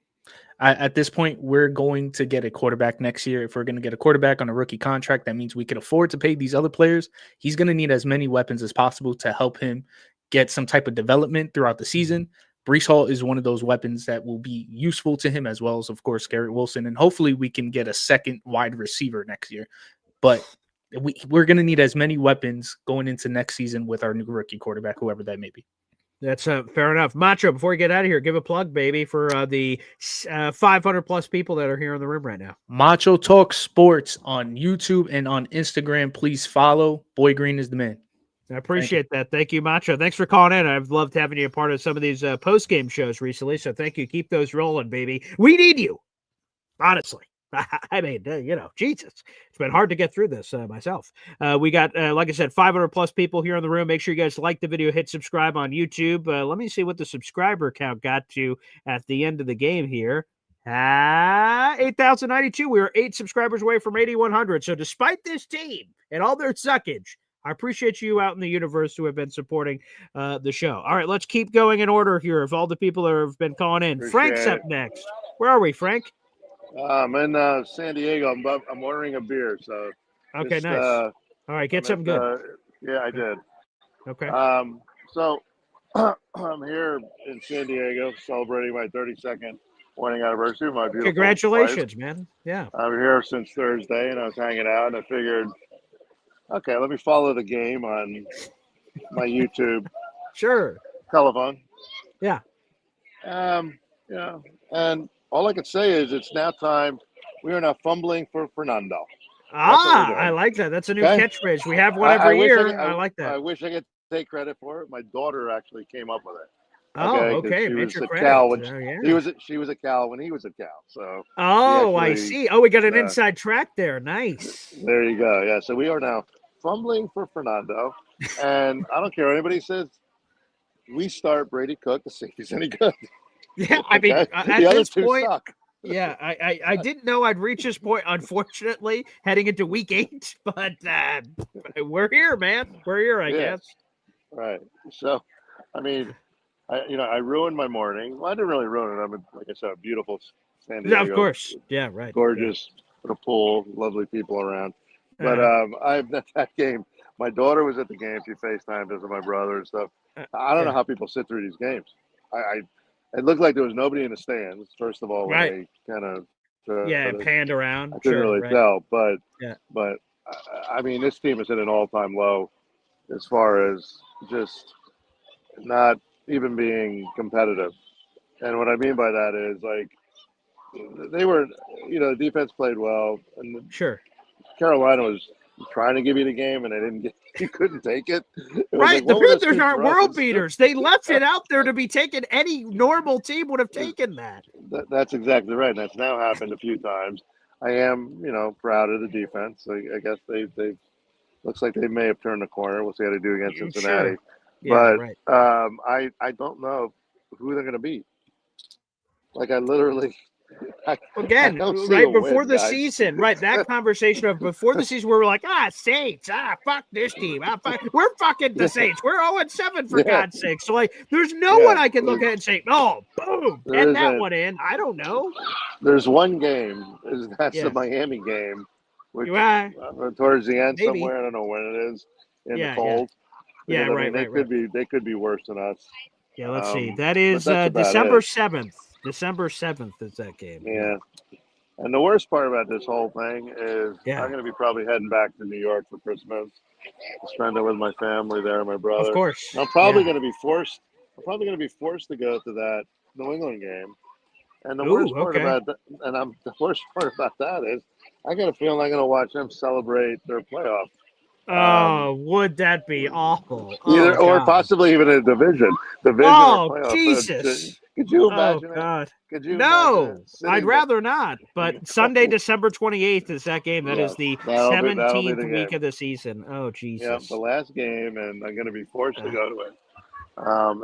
At this point, we're going to get a quarterback next year. If we're going to get a quarterback on a rookie contract, that means we can afford to pay these other players. He's going to need as many weapons as possible to help him get some type of development throughout the season. Breece Hall is one of those weapons that will be useful to him, as well as, of course, Garrett Wilson. And hopefully we can get a second wide receiver next year. But we're going to need as many weapons going into next season with our new rookie quarterback, whoever that may be. That's fair enough. Macho, before we get out of here, give a plug, baby, for the 500 plus people that are here in the room right now. Macho Talk Sports on YouTube and on Instagram. Please follow. Boy Green is the man. I appreciate that. Thank you, Macho. Thanks for calling in. I've loved having you a part of some of these post-game shows recently, so thank you. Keep those rolling, baby. We need you, honestly. I mean, Jesus, it's been hard to get through this myself. We got, like I said, 500 plus people here in the room. Make sure you guys like the video, hit subscribe on YouTube. Let me see what the subscriber count got to at the end of the game here. 8,092. We were 8 subscribers away from 8,100. So despite this team and all their suckage, I appreciate you out in the universe who have been supporting the show. All right, let's keep going in order here of all the people that have been calling in. Frank's up next. Where are we, Frank? I'm in San Diego. I'm ordering a beer. So okay, nice. All right, get something good. Yeah, I did. Okay. So I'm here in San Diego celebrating my 32nd wedding anniversary. My beautiful congratulations, wife. Man. Yeah. I'm here since Thursday, and I was hanging out, and I figured, okay, let me follow the game on my YouTube. Sure. Telephone. Yeah. And all I can say is it's now time. We are now fumbling for Fernando. I like that. That's a new catchphrase. We have one every year. I like that. I wish I could take credit for it. My daughter actually came up with it. Okay. She was a credit. Cal when she was a Cal when he was a Cal. So I see. Oh, we got an inside track there. Nice. There you go. Yeah. So we are now fumbling for Fernando, and I don't care what anybody says. We start Brady Cook to see if he's any good. Yeah, I mean, the at other this two point, suck. Yeah, I didn't know I'd reach this point, unfortunately, heading into week 8, but we're here, man. We're here, I guess. Right. So, I mean, I ruined my morning. Well, I didn't really ruin it. I'm like I said, a beautiful San Diego. Yeah, of course. Yeah, right. Gorgeous, with a pool, lovely people around. But at that game, my daughter was at the game. She FaceTimed us with my brother and stuff. I don't know how people sit through these games. It looked like there was nobody in the stands, first of all, when they kind of panned around. I couldn't really tell, but I mean, this team is at an all-time low as far as just not even being competitive. And what I mean by that is, like, they were, the defense played well, and sure. Carolina was trying to give you the game, and they didn't get. You couldn't take it. Right, the Panthers aren't world beaters. They left it out there to be taken. Any normal team would have taken that. That's exactly right. That's now happened a few times. I am, proud of the defense. I guess they looks like they may have turned the corner. We'll see how they do against Cincinnati. Sure. Yeah, but right. I don't know who they're going to beat. Like I literally. Again, right before the season, right? That conversation of before the season, where we're like, Saints, fuck this team, we're fucking the Saints, we're 0-7 for God's sake. So like, there's no one I can look at and say, oh, boom, and that one in. I don't know. There's one game, that's the Miami game, which towards the end somewhere. I don't know when it is in the cold. Yeah, right. They could be worse than us. Yeah, let's see. That is December 7th. December 7th is that game. Yeah. And the worst part about this whole thing is I'm going to be probably heading back to New York for Christmas to spend it with my family there, my brother. Of course. And I'm probably going to be forced to go to that New England game. And the worst part about that, the worst part about that is I got a feeling I'm going to watch them celebrate their playoff. Would that be awful? Either or possibly even a division. Oh, Jesus. Could you imagine? Oh, God. Could you? No, I'd rather not. But Sunday, December 28th is that game. That is the 17th week of the season. Oh, Jesus. Yeah, the last game, and I'm going to be forced to go to it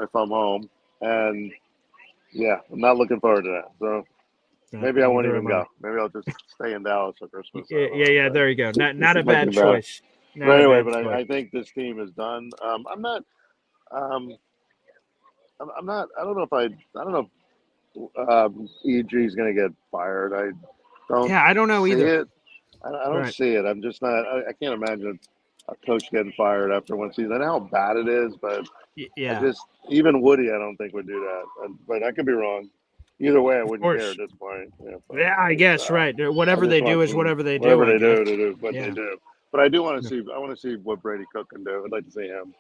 if I'm home. And, I'm not looking forward to that. So maybe I won't even go. Maybe I'll just stay in Dallas for Christmas. Yeah, there you go. Not a bad choice. But anyway, I think this team is done. I'm not. I don't know if EG is going to get fired. I don't. Yeah, I don't know either. I don't see it. I'm just not. I can't imagine a coach getting fired after one season. I know how bad it is, but even Woody, I don't think would do that. But I could be wrong. Either way, I wouldn't care at this point. I guess right. Whatever they do is whatever they do. Whatever they do, what they do. But I do want to see. I want to see what Brady Cook can do. I'd like to see him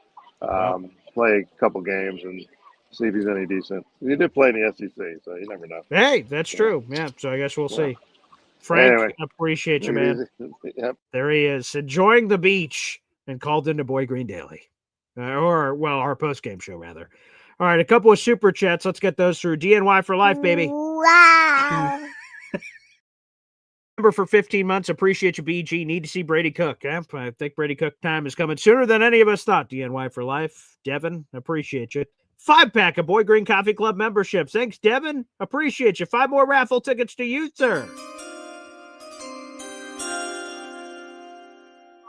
play a couple games and see if he's any decent. He did play in the SEC, so you never know. Hey, that's true. Yeah, so I guess we'll see. Frank, appreciate you, man. Yep. There he is, enjoying the beach and called into Boy Green Daily. Our post-game show, rather. All right, a couple of super chats. Let's get those through. DNY for life, baby. Wow. For 15 months. Appreciate you, BG. Need to see Brady Cook. I think Brady Cook time is coming sooner than any of us thought. DNY for life. Devin, appreciate you. 5-pack of Boy Green Coffee Club memberships. Thanks, Devin. Appreciate you. 5 more raffle tickets to you, sir.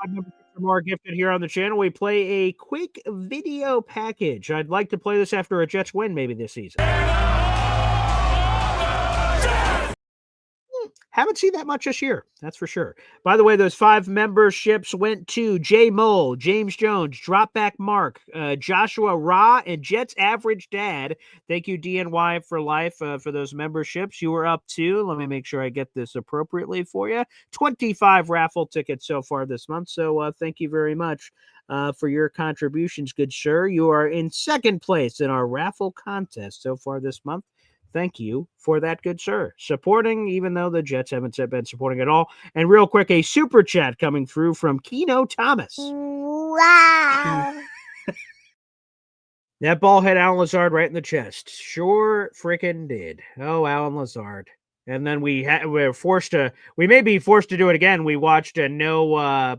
5 memberships or more gifted here on the channel. We play a quick video package. I'd like to play this after a Jets win maybe this season. Haven't seen that much this year, that's for sure. By the way, those 5 memberships went to Jay Mole, James Jones, Dropback Mark, Joshua Ra, and Jets Average Dad. Thank you, DNY for life, for those memberships. You were up to, let me make sure I get this appropriately for you, 25 raffle tickets so far this month. So thank you very much for your contributions, good sir. You are in second place in our raffle contest so far this month. Thank you for that, good sir. Supporting, even though the Jets haven't been supporting at all. And real quick, a super chat coming through from Keno Thomas. Wow. That ball hit Alan Lazard right in the chest. Sure freaking did. Oh, Alan Lazard. And then we may be forced to do it again. We watched no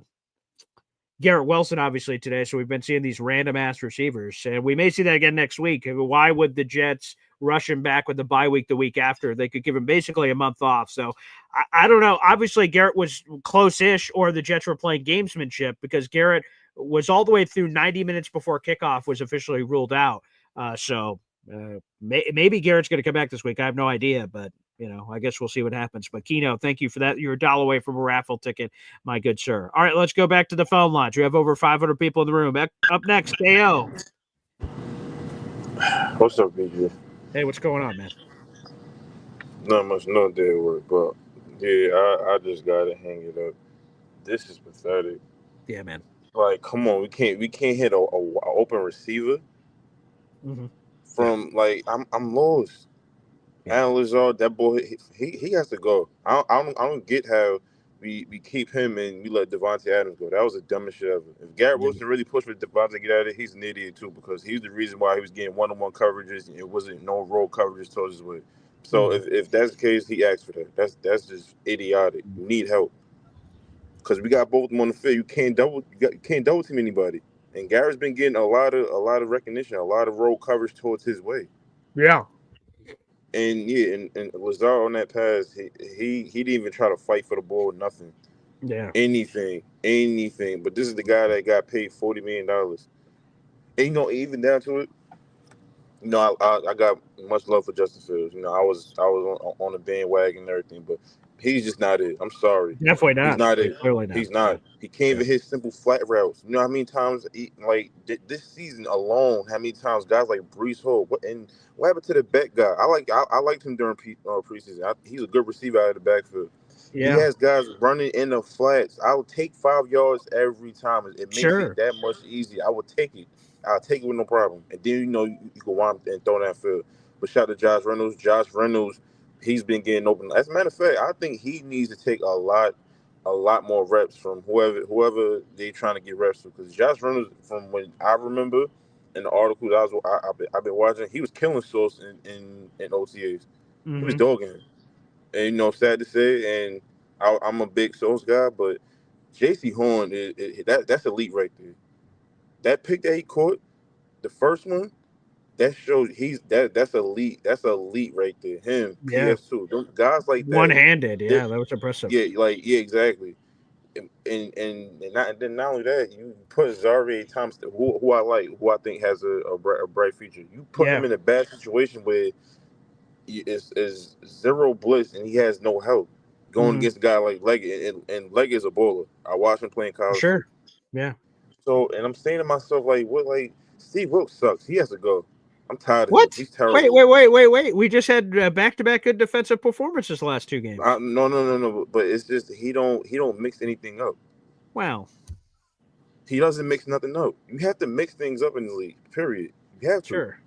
Garrett Wilson, obviously, today. So we've been seeing these random ass receivers. And we may see that again next week. Why would the Jets rush him back with the bye week the week after? They could give him basically a month off. So I don't know. Obviously, Garrett was close-ish, or the Jets were playing gamesmanship, because Garrett was all the way through 90 minutes before kickoff was officially ruled out. Maybe Garrett's going to come back this week. I have no idea, but I guess we'll see what happens. But Keno, thank you for that. You're $1 away from a raffle ticket, my good sir. All right, let's go back to the phone lines. We have over 500 people in the room. Up next, KO. What's up, BG? Hey, what's going on, man? Not much, no day work, but yeah, I just gotta hang it up. This is pathetic. Yeah, man. Like, come on, we can't hit a open receiver from like I'm lost. Alan Lazard, that boy, he has to go. I don't get how we keep him and we let Devontae Adams go. That was the dumbest shit ever. If Garrett Wilson really pushed for Devontae to get out of there, he's an idiot too, because he's the reason why he was getting one-on-one coverages and it wasn't no roll coverages towards his way. So if that's the case, he asked for that. That's just idiotic. You need help because we got both of them on the field. You can't double team anybody. And Garrett's been getting a lot of recognition, a lot of roll coverage towards his way. Yeah. And and Lazard on that pass, he didn't even try to fight for the ball, nothing. Yeah. Anything. But this is the guy that got paid $40 million. And even down to it, I got much love for Justin Fields. I was on the bandwagon and everything, but he's just not it. I'm sorry. Definitely not. He's not it. Clearly not. He's not. He can't even hit simple flat routes. You know how many times, this season alone, how many times guys like Breece Hall, what happened to the Beck guy? I liked him during preseason. He's a good receiver out of the backfield. Yeah. He has guys running in the flats. I would take 5 yards every time. It makes it that much easier. I would take it. I'll take it with no problem. And then you can wind up and throw that field. But shout out to Josh Reynolds. Josh Reynolds, he's been getting open. As a matter of fact, I think he needs to take a lot more reps from whoever they're trying to get reps to. Because Josh Reynolds, from when I remember in the articles I've been watching, he was killing Sauce in OTAs. Mm-hmm. He was dogging him. And sad to say, and I'm a big Sauce guy, but J.C. Horn, that's elite right there. That pick that he caught, the first one, that shows that's elite. That's elite right there. Him, PS2. Those guys like that. One-handed, that was impressive. Yeah, exactly. And then not only that, you put Zaire Thompson, who I like, who I think has a bright future. You put him in a bad situation where is zero blitz and he has no help going against a guy like Leggett, and Leggett is a bowler. I watched him playing college. Sure. Yeah. So, and I'm saying to myself, Steve Wilkes sucks. He has to go. I'm tired of him. He's terrible. Wait. We just had back-to-back good defensive performances the last 2 games. No. But it's just he don't mix anything up. Wow. He doesn't mix nothing up. You have to mix things up in the league, period. You have to. Sure.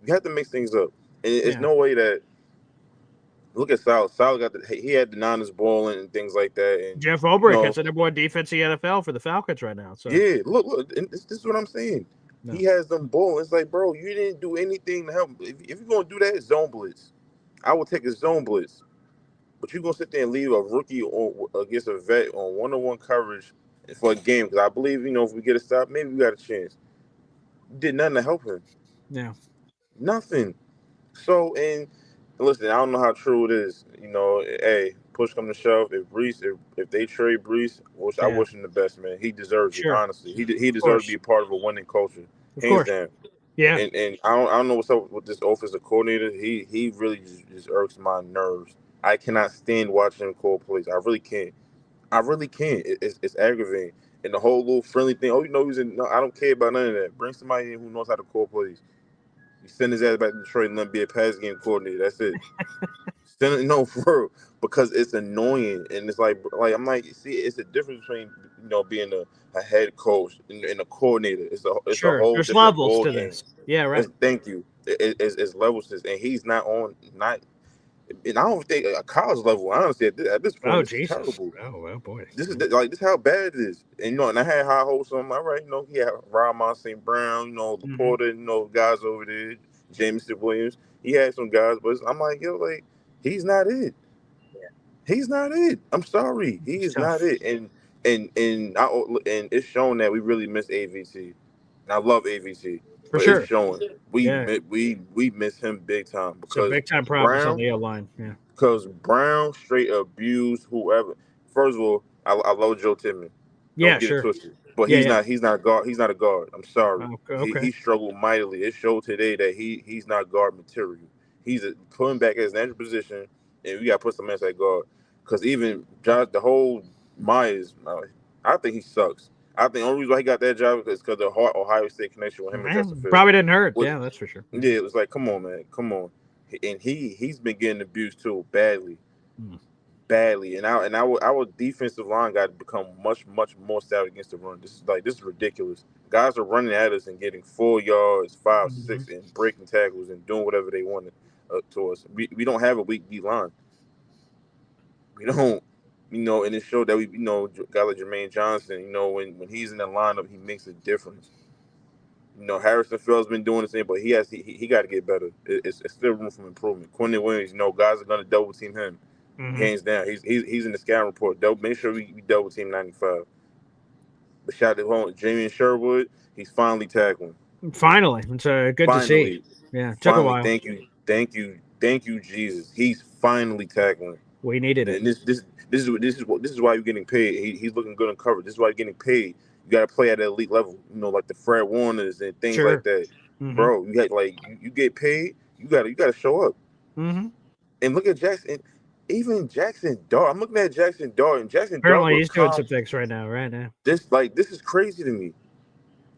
You have to mix things up. And it's no way that look at Sal. Sal he had the Niners balling and things like that. And Jeff Ulbrich has the number 1 defense in the NFL for the Falcons right now. So yeah, look, and this is what I'm saying. No. He has them balling. It's like, bro, you didn't do anything to help. If you're gonna do that, zone blitz. I would take a zone blitz. But you're gonna sit there and leave a rookie against a vet on one-on-one coverage for a game, because I believe, if we get a stop, maybe we got a chance. You did nothing to help him. Yeah. Nothing. So, and listen, I don't know how true it is. Hey, push come to shove. If they trade Breece, I wish him the best, man. He deserves it, honestly. He deserves to be a part of a winning culture. Hands down. Yeah. And I don't know what's up with this offensive coordinator. He really just irks my nerves. I cannot stand watching him call plays. I really can't. It's aggravating. And the whole little friendly thing. I don't care about none of that. Bring somebody in who knows how to call plays. You send his ass back to Detroit and let him be a pass game coordinator. That's it. For real. Because it's annoying. And it's like I'm like, see, it's a difference between being a head coach and a coordinator. It's a whole There's different levels to game. this. Yeah, right. Thank you. It's levels to this, and he's not. And I don't think a college level. Honestly, at this point, it's terrible. Oh boy. This is how bad it is. And and I had high hopes on him. All right, he had Ramon St. Brown, Laporta, guys over there, Jameson Williams. He had some guys, but I'm like, he's not it. Yeah. He's not it. I'm sorry, he is not it. And it's shown that we really miss AVT. And I love AVT. For sure. It's showing. We miss him big time. Because big time problems on the line. Yeah. Because Brown straight abused whoever. First of all, I love Joe Timmons. Yeah, sure. But he's not a guard. He's not a guard. I'm sorry. Okay. He struggled mightily. It showed today that he's not guard material. He's pulling back at his natural position, and we got to put some else at guard. Because even the whole Myers, I think he sucks. I think the only reason why he got that job is because of the Ohio State connection with him and Justin Fields. Probably didn't hurt. Yeah, that's for sure. Yeah, it was like, come on, man, come on. And he's been getting abused too, badly. And our defensive line got to become much more stout against the run. This is ridiculous. Guys are running at us and getting 4 yards, 5, 6, and breaking tackles and doing whatever they wanted. to us. We don't have a weak D line. We don't, and it showed that we, guy like Jermaine Johnson, when he's in the lineup, he makes a difference. Harrison Field's been doing the same, but he got to get better. It's still room for improvement. Quentin Williams, guys are going to double team him, hands down. He's in the scouting report. Make sure we double team 95. But shout out to home, Jamie Sherwood. He's finally tackling. Finally, it's good to see. Yeah, took a while. Thank you, Jesus. He's finally tackling. We needed it. And this is why you're getting paid. He's looking good on coverage. This is why you're getting paid. You got to play at an elite level. Like the Fred Warners and things like that, bro. You had you get paid. You got to show up. And look at Jackson. Even Jackson Dart. I'm looking at Jackson Dart, and Jackson apparently Dart he's doing some things right now. This is crazy to me.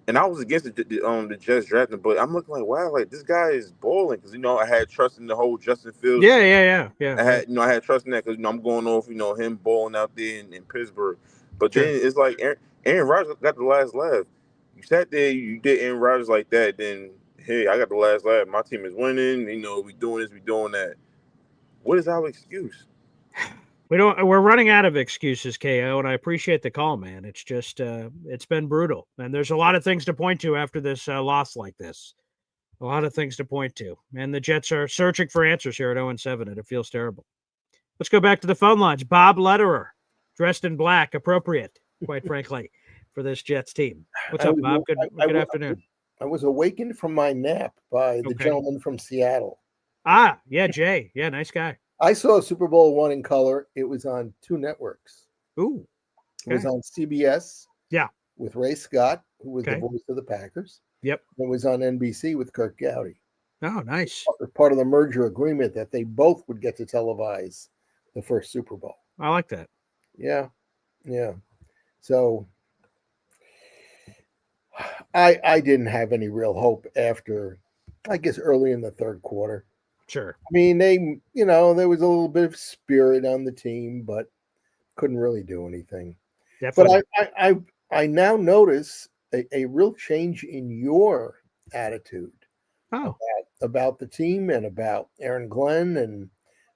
And I was against the Jets drafting, but I'm looking like, wow, this guy is balling because I had trust in the whole Justin Fields. Yeah. I had trust in that because I'm going off him balling out there in Pittsburgh. But then it's like Aaron Rodgers got the last laugh. You sat there, you did Aaron Rodgers like that, then hey, I got the last laugh. My team is winning. We doing this, we doing that. What is our excuse? We're running out of excuses, KO, and I appreciate the call, man. It's just it's been brutal, and there's a lot of things to point to after this loss like this. A lot of things to point to, and the Jets are searching for answers here at 0-7, and it feels terrible. Let's go back to the phone lines. Bob Lederer, dressed in black, appropriate, quite frankly, for this Jets team. What's up, Bob? Good afternoon. I was awakened from my nap by the gentleman from Seattle. Yeah, Jay. Yeah, nice guy. I saw Super Bowl I in color. It was on 2 networks. Ooh. Okay. It was on CBS. Yeah. With Ray Scott, who was the voice of the Packers. Yep. It was on NBC with Kirk Gowdy. Oh, nice. Part of the merger agreement that they both would get to televise the first Super Bowl. I like that. Yeah. So I didn't have any real hope after, I guess, early in the third quarter. Sure. I mean, there was a little bit of spirit on the team, but couldn't really do anything. Definitely. But I now notice a real change in your attitude about the team and about Aaron Glenn and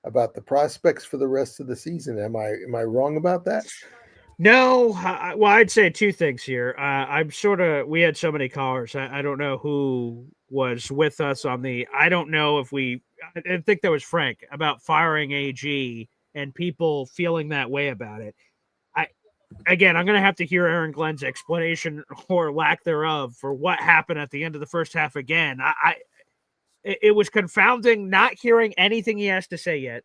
about the prospects for the rest of the season. Am I wrong about that? No. Well, I'd say 2 things here. We had so many callers. I don't know who was with us on I don't know if I think that was Frank about firing AG and people feeling that way about it. I'm going to have to hear Aaron Glenn's explanation or lack thereof for what happened at the end of the first half again. It was confounding not hearing anything he has to say yet.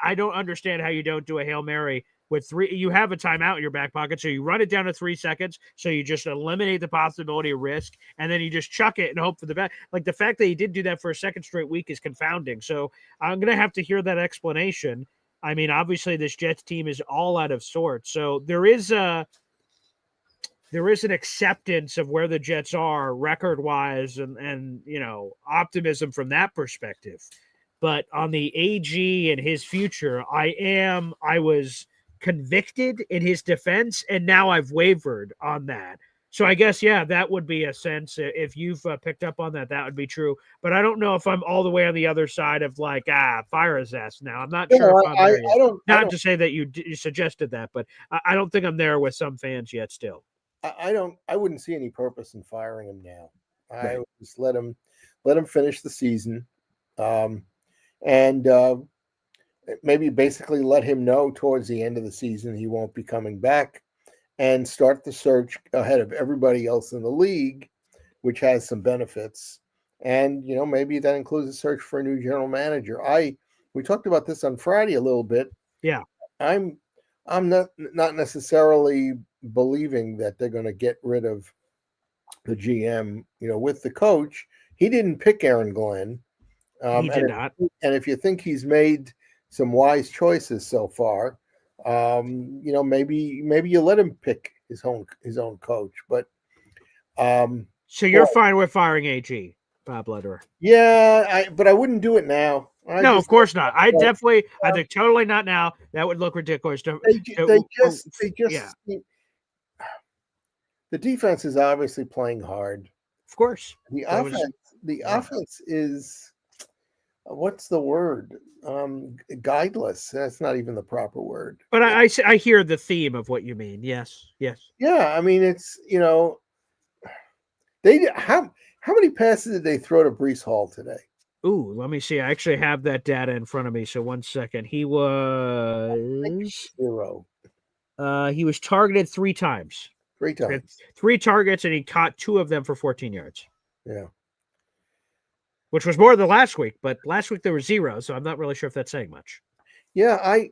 I don't understand how you don't do a Hail Mary with 3. You have a timeout in your back pocket, so you run it down to 3 seconds, so you just eliminate the possibility of risk, and then you just chuck it and hope for the best. Like, the fact that he did do that for a second straight week is confounding. So I'm going to have to hear that explanation. I mean, obviously this Jets team is all out of sorts. So there is an acceptance of where the Jets are record-wise and optimism from that perspective. But on the AG and his future, I was convicted in his defense, and now I've wavered on that. So I guess, that would be a sense. If you've picked up on that, that would be true. But I don't know if I'm all the way on the other side of fire his ass now. I'm not sure if I'm there yet. Not to say that you suggested that, but I don't think I'm there with some fans yet still. I wouldn't see any purpose in firing him now. I would just let him finish the season. And maybe basically let him know towards the end of the season he won't be coming back, and start the search ahead of everybody else in the league, which has some benefits. And, maybe that includes a search for a new general manager. We talked about this on Friday a little bit. Yeah. I'm not necessarily believing that they're going to get rid of the GM, with the coach. He didn't pick Aaron Glenn. He did not. And if you think he's made some wise choices so far, maybe you let him pick his own coach. But so you're fine with firing AG, Bob Lederer? Yeah, but I wouldn't do it now. Of course not. I think totally not now. That would look ridiculous. The defense is obviously playing hard. Of course. The offense is what's the word? Guideless. That's not even the proper word. But I hear the theme of what you mean. Yes, yes. Yeah, I mean it's they how many passes did they throw to Brees Hall today? Ooh, let me see. I actually have that data in front of me. So 1 second. He was 0. He was targeted 3 times. 3 times. 3 targets, and he caught 2 of them for 14 yards. Yeah. Which was more than last week, but last week there were 0, so I'm not really sure if that's saying much. Yeah, I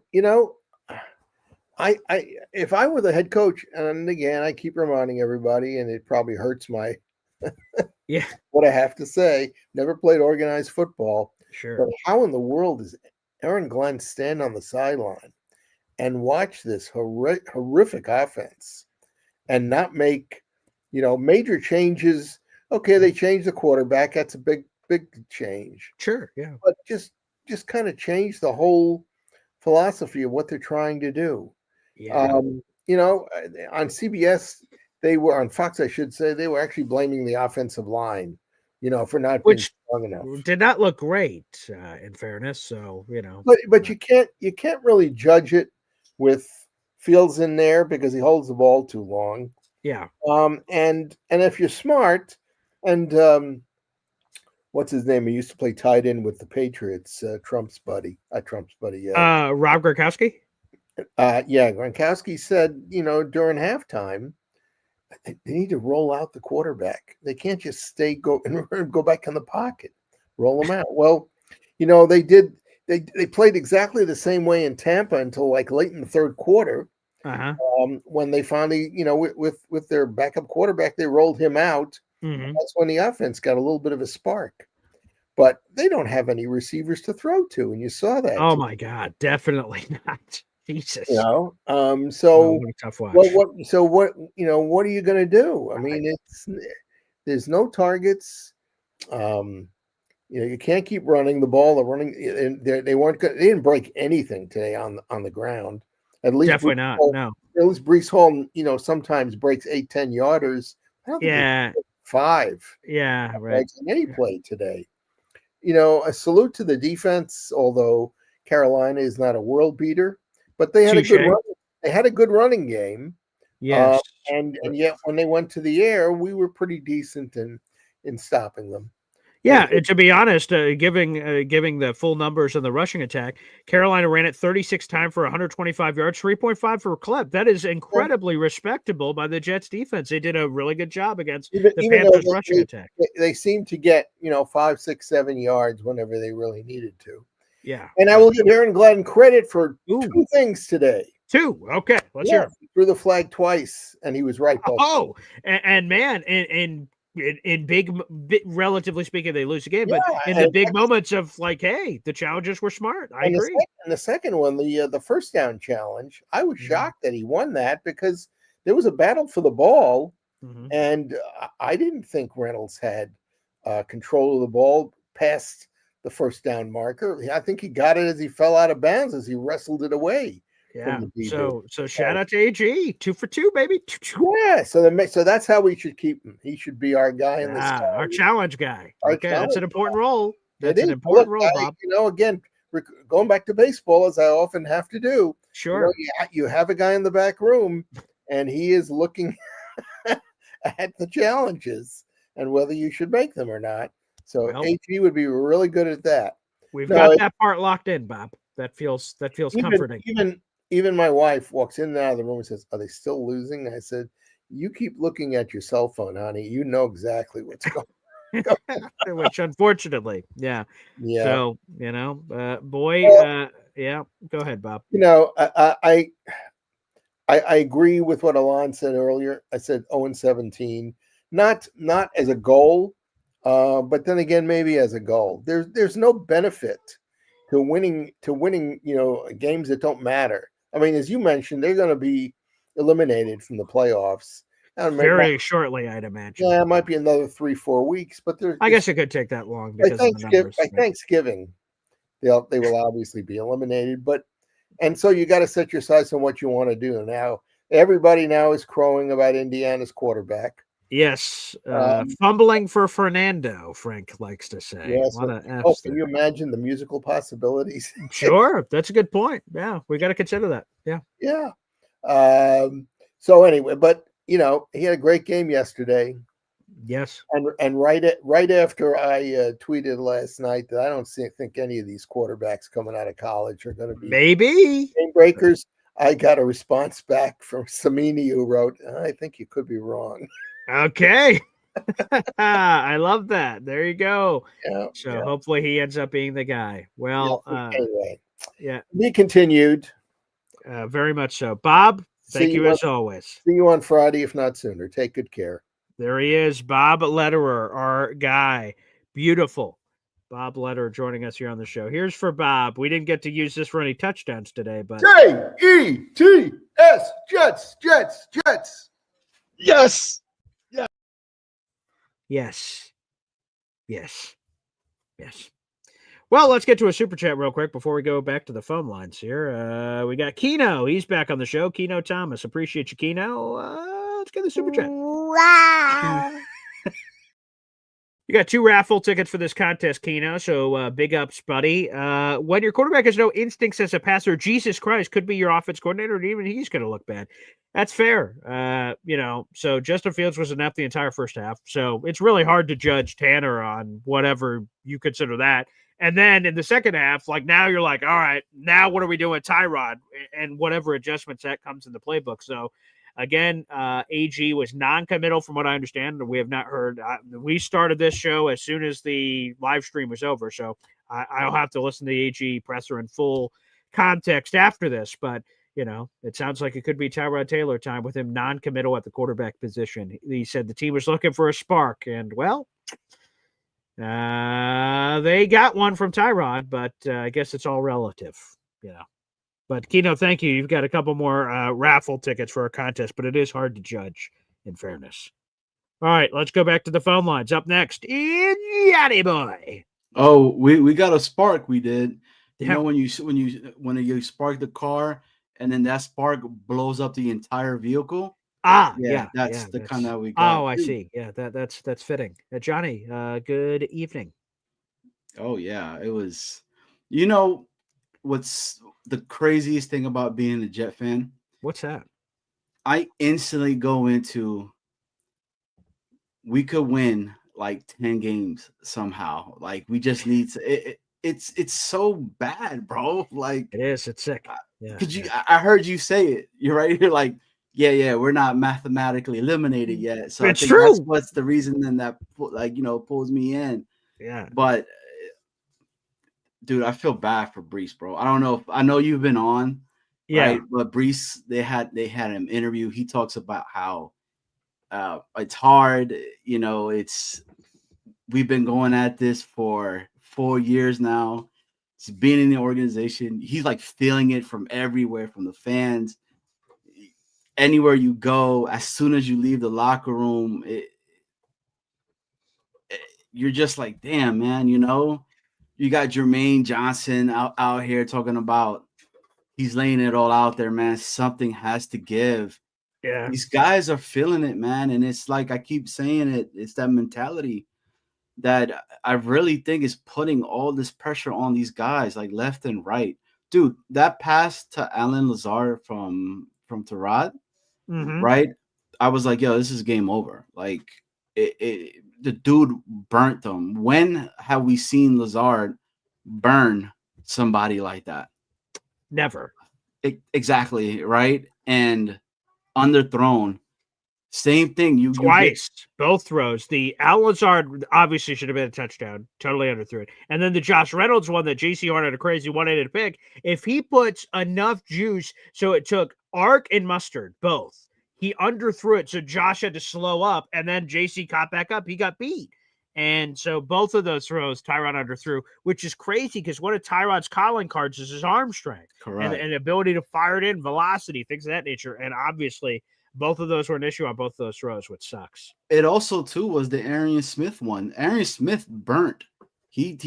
if I were the head coach, and again I keep reminding everybody, and it probably hurts my yeah what I have to say. Never played organized football. Sure. But how in the world does Aaron Glenn stand on the sideline and watch this horrific offense and not make major changes? Okay, they changed the quarterback. That's a big change. Sure, yeah. But just kind of change the whole philosophy of what they're trying to do. Yeah. On CBS, they were on Fox, I should say, they were actually blaming the offensive line, for not being strong enough. Did not look great, in fairness. So But you can't really judge it with Fields in there because he holds the ball too long. Yeah. And if you're smart, and what's his name? He used to play tight end with the Patriots. Trump's buddy. Trump's buddy. Rob Gronkowski. Yeah, Gronkowski said, during halftime, they need to roll out the quarterback. They can't just go back in the pocket, roll them out. Well, they did. They played exactly the same way in Tampa until like late in the third quarter. When they finally, with their backup quarterback, they rolled him out. Mm-hmm. That's when the offense got a little bit of a spark. But they don't have any receivers to throw to, and you saw that. Oh my God, definitely not. Jesus. So what a tough watch. what are you going to do? I mean, there's no targets. You can't keep running the ball. They're running, and they didn't break anything today on the ground. At least definitely not. No. At least Brees Hall, sometimes breaks 8-10 yarders. Yeah. 5. Yeah. Right. On any play today. A salute to the defense, although Carolina is not a world beater, but they had a good running game. Yes. And yet when they went to the air, we were pretty decent in stopping them. Yeah, and to be honest, giving the full numbers on the rushing attack, Carolina ran it 36 times for 125 yards, 3.5 for a clip. That is incredibly respectable by the Jets defense. They did a really good job against the Panthers rushing attack. They seemed to get 5, 6, 7 yards whenever they really needed to. Yeah, and I will give Aaron Glenn credit for 2 things today. 2, okay, let's hear it. He threw the flag twice, and he was right. Oh, and man, in big, relatively speaking, they lose the game, but in the big moments of like, hey, the challenges were smart. I agree. And the second one, the first down challenge, I was shocked that he won that because there was a battle for the ball, and I didn't think Reynolds had control of the ball past the first down marker. I think he got it as he fell out of bounds as he wrestled it away. Yeah. So shout out to AG, 2 for 2, baby. Yeah. So that's how we should keep him. He should be our guy in this. Our challenge guy. That's an important role. That's an important role, Bob. Again, going back to baseball, as I often have to do. Sure. You have a guy in the back room, and he is looking at the challenges and whether you should make them or not. So AG would be really good at that. We've got that part locked in, Bob. That feels comforting. Even my wife walks in and out of the room and says, "Are they still losing?" I said, "You keep looking at your cell phone, honey. You know exactly what's going on." Which, unfortunately, yeah. So boy, yeah. Go ahead, Bob. I agree with what Alon said earlier. I said 0-17, not as a goal, but then again, maybe as a goal. There's no benefit to winning, games that don't matter. I mean, as you mentioned, they're going to be eliminated from the playoffs very shortly, I'd imagine. Yeah, it might be another 3-4 weeks, but I guess it could take that long because of the numbers. By Thanksgiving, they will obviously be eliminated. And so you got to set your sights on what you want to do. Now, everybody now is crowing about Indiana's quarterback. Yes. Fumbling for Fernando, Frank likes to say. Yes. A lot of Oh, F's can there. you imagine the musical possibilities? Sure. That's a good point. Yeah. We got to consider that. Yeah. Yeah. So anyway, but he had a great game yesterday. Yes. And right after I tweeted last night that I don't think any of these quarterbacks coming out of college are going to be maybe game breakers, I got a response back from Samini who wrote, "I think you could be wrong." Okay. I love that. There you go. Yeah, so hopefully he ends up being the guy. Well, anyway, yeah. Be continued. Very much so. Bob, thank you as always. See you on Friday, if not sooner. Take good care. There he is, Bob Lederer, our guy. Beautiful. Bob Lederer joining us here on the show. Here's for Bob. We didn't get to use this for any touchdowns today, but Jets, Jets, Jets, Jets. Yes. Yeah. Yes. Yes. Yes. Well, let's get to a super chat real quick before we go back to the phone lines here. We got Keno. He's back on the show. Keno Thomas. Appreciate you, Keno. Let's get the super chat. Wow. You got 2 raffle tickets for this contest, Keno. So big ups, buddy. When your quarterback has no instincts as a passer, Jesus Christ, could be your offense coordinator, and even he's going to look bad. That's fair. So Justin Fields was inept the entire first half. So it's really hard to judge Tanner on whatever you consider that. And then in the second half, like now you're like, all right, now what are we doing with Tyrod and whatever adjustments that comes in the playbook. So again, AG was non-committal from what I understand. We have not heard. We started this show as soon as the live stream was over. So I'll have to listen to the AG presser in full context after this. But, it sounds like it could be Tyrod Taylor time with him non-committal at the quarterback position. He said the team was looking for a spark. And, well, they got one from Tyrod, but I guess it's all relative, But Keno, thank you. You've got a couple more raffle tickets for our contest, but it is hard to judge, in fairness. All right, let's go back to the phone lines. Up next, Yachty Boy. Oh, we got a spark. We did. You know when you spark the car and then that spark blows up the entire vehicle. That's the kind that we got. Oh, I see. Yeah, that's fitting. Johnny, good evening. Oh yeah, it was. What's the craziest thing about being a Jet fan? What's that? I instantly go into we could win like 10 games somehow. Like we just need to it's so bad, bro. Like it is, it's sick. I heard you say it. You're right here, like, yeah, we're not mathematically eliminated yet. So it's I think true. that's what's the reason then that pulls me in. Yeah. But dude, I feel bad for Brees, bro. I know you've been on, right? But Brees, they had an interview. He talks about how it's hard. We've been going at this for 4 years now. He's been in the organization. He's like feeling it from everywhere, from the fans. Anywhere you go, as soon as you leave the locker room, you're just like, damn, man, you got Jermaine Johnson out here talking about he's laying it all out there, man. Something has to give. Yeah. These guys are feeling it, man. And it's like I keep saying it. It's that mentality that I really think is putting all this pressure on these guys, like left and right. Dude, that pass to Alan Lazard from Tyrod, right? I was like, yo, this is game over. Like, the dude burnt them. When have we seen Lazard burn somebody like that? Never. Exactly, right? And underthrown. Same thing. Twice, both throws. The Al Lazard obviously should have been a touchdown. Totally underthrew it. And then the Josh Reynolds one that JC Horn had a crazy one-handed pick. If he puts enough juice, so it took Ark and Mustard, both. He underthrew it, so Josh had to slow up, and then JC caught back up. He got beat. And so both of those throws, Tyrod underthrew, which is crazy because one of Tyrod's calling cards is his arm strength. Correct. And ability to fire it in, velocity, things of that nature. And obviously, both of those were an issue on both of those throws, which sucks. It also, too, was the Arian Smith one. Arian Smith burnt. He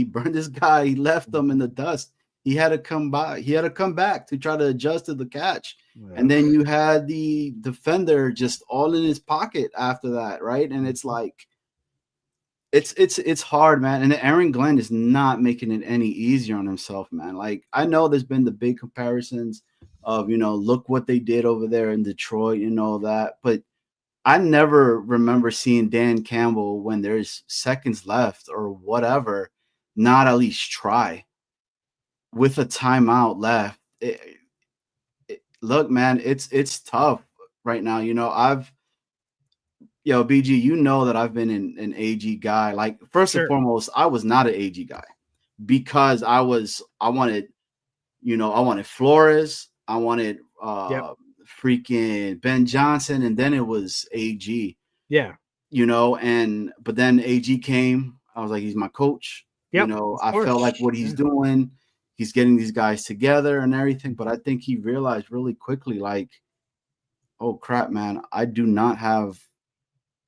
burned this guy. He left them in the dust. He had to come by. He had to come back to try to adjust to the catch. And then you had the defender just all in his pocket after that, right? And it's like it's hard, man. And Aaron Glenn is not making it any easier on himself, man. Like, I know there's been the big comparisons of, look what they did over there in Detroit and all that, but I never remember seeing Dan Campbell, when there's seconds left or whatever, not at least try with a timeout left. Look, man, it's tough right now. BG, that I've been an AG guy. Like, first and foremost, I was not an AG guy because I wanted Flores, I wanted freaking Ben Johnson, and then it was AG. Yeah. But then AG came. I was like, he's my coach. Yep, I felt like what he's doing, he's getting these guys together and everything. But I think he realized really quickly, like, oh crap, man, I do not have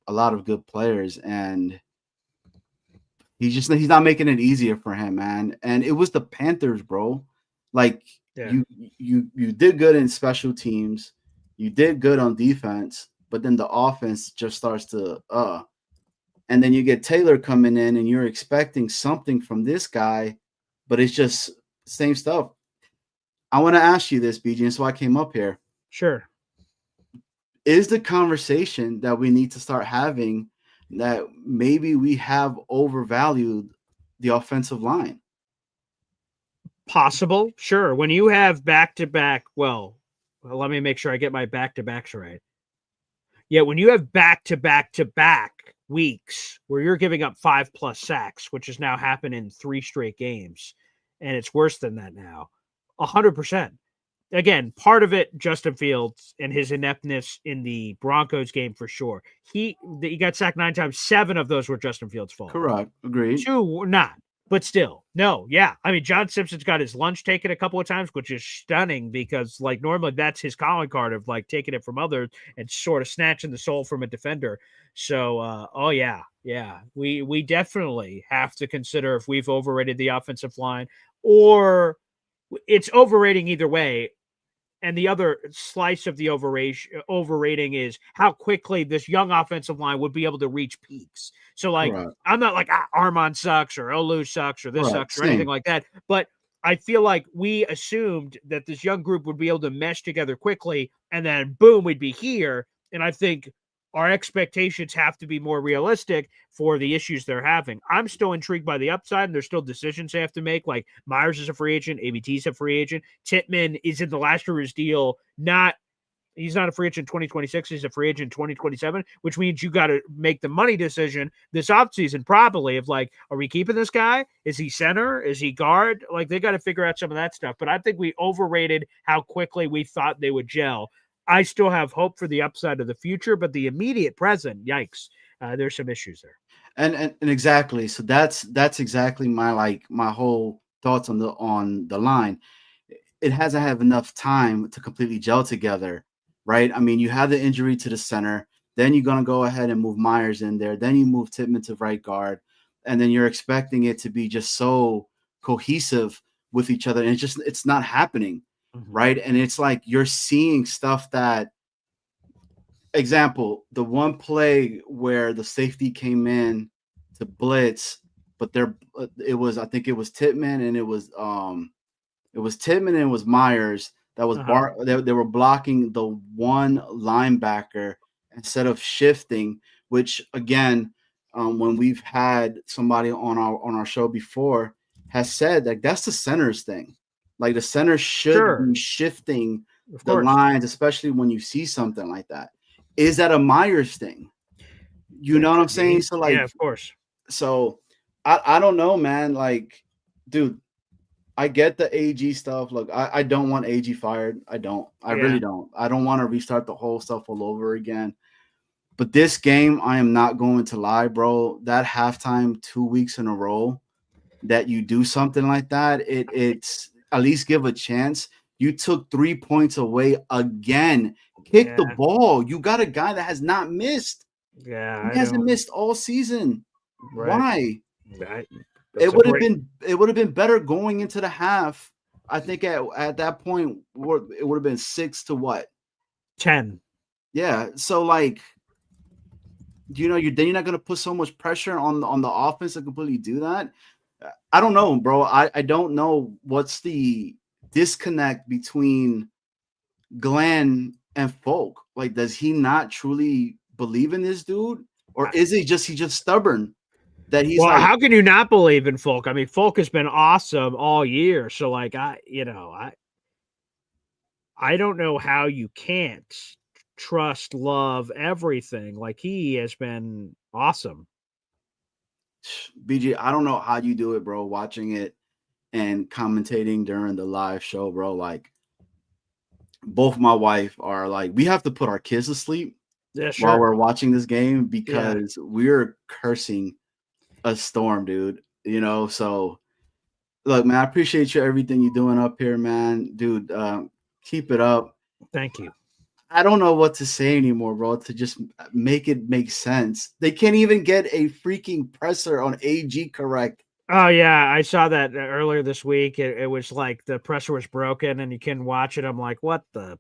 a lot of good players, and he's not making it easier for him, man. And it was the Panthers, bro. Like, you did good in special teams, you did good on defense, but then the offense just starts to and then you get Taylor coming in, and you're expecting something from this guy, but it's just same stuff. I want to ask you this, BG, and so I came up here. Sure. Is the conversation that we need to start having that maybe we have overvalued the offensive line? Possible, sure. When you have back-to-back, well, let me make sure I get my back-to-backs right. Yeah, when you have back-to-back-to-back weeks where you're giving up 5+ sacks, which has now happened in 3 straight games, and it's worse than that now, 100%. Again, part of it, Justin Fields and his ineptness in the Broncos game for sure. He got sacked 9 times. 7 of those were Justin Fields' fault. Correct. Agreed. 2 were not, but still. No, yeah. I mean, John Simpson's got his lunch taken a couple of times, which is stunning because, like, normally that's his calling card of, like, taking it from others and sort of snatching the soul from a defender. So, yeah. We definitely have to consider if we've overrated the offensive line, or it's overrating either way. And the other slice of the overrating is how quickly this young offensive line would be able to reach peaks. So, like, I'm not like Armand sucks or Olu sucks or this sucks or anything like that. But I feel like we assumed that this young group would be able to mesh together quickly, and then boom, we'd be here. And I think our expectations have to be more realistic for the issues they're having. I'm still intrigued by the upside, and there's still decisions they have to make. Like, Myers is a free agent, ABT's a free agent. Tittman is in the last year of his deal. He's not a free agent in 2026. He's a free agent in 2027, which means you got to make the money decision this offseason probably of, like, are we keeping this guy? Is he center? Is he guard? Like, they got to figure out some of that stuff. But I think we overrated how quickly we thought they would gel. I still have hope for the upside of the future, but the immediate present, yikes, there's some issues there. And exactly. So that's exactly my whole thoughts on the line. It hasn't had enough time to completely gel together, right? I mean, you have the injury to the center, then you're going to go ahead and move Myers in there, then you move Tittman to right guard, and then you're expecting it to be just so cohesive with each other, and it's not happening. Right. And it's like you're seeing stuff that, example, the one play where the safety came in to blitz, but I think it was Tittman, and it was Tittman and it was Myers that was they were blocking the one linebacker instead of shifting, which again, when we've had somebody on our show before has said that that's the center's thing. Like, the center should be shifting the lines, especially when you see something like that. Is that a Myers thing? You know what I'm saying? So, like, yeah, of course. So I don't know, man. Like, dude, I get the AG stuff. Look, I don't want AG fired. I really don't. I don't want to restart the whole stuff all over again. But this game, I am not going to lie, bro. That halftime 2 weeks in a row that you do something like that, it's at least give a chance. You took 3 points away again. Kick the ball. You got a guy that has not missed. Yeah, he hasn't missed all season. Right. Why? It would have been better going into the half I think at that point it would have been 6-10. Yeah. So like, then you're not gonna put so much pressure on the offense to completely do that. I don't know, bro. I don't know what's the disconnect between Glenn and Folk. Like, does he not truly believe in this dude, or is he just stubborn? That he's well, how can you not believe in Folk? I mean, Folk has been awesome all year. So like, I don't know how you can't trust, love, everything. Like, he has been awesome. BG, I don't know how you do it, bro. Watching it and commentating during the live show, bro. Like, both my wife are like, we have to put our kids to sleep while we're watching this game because we're cursing a storm, dude. So look, man, I appreciate you everything you're doing up here, man. Dude, keep it up. Thank you. I don't know what to say anymore, bro, to just make it make sense. They can't even get a freaking presser on AG correct. Oh, yeah. I saw that earlier this week. It was like the presser was broken and you couldn't watch it. I'm like, what the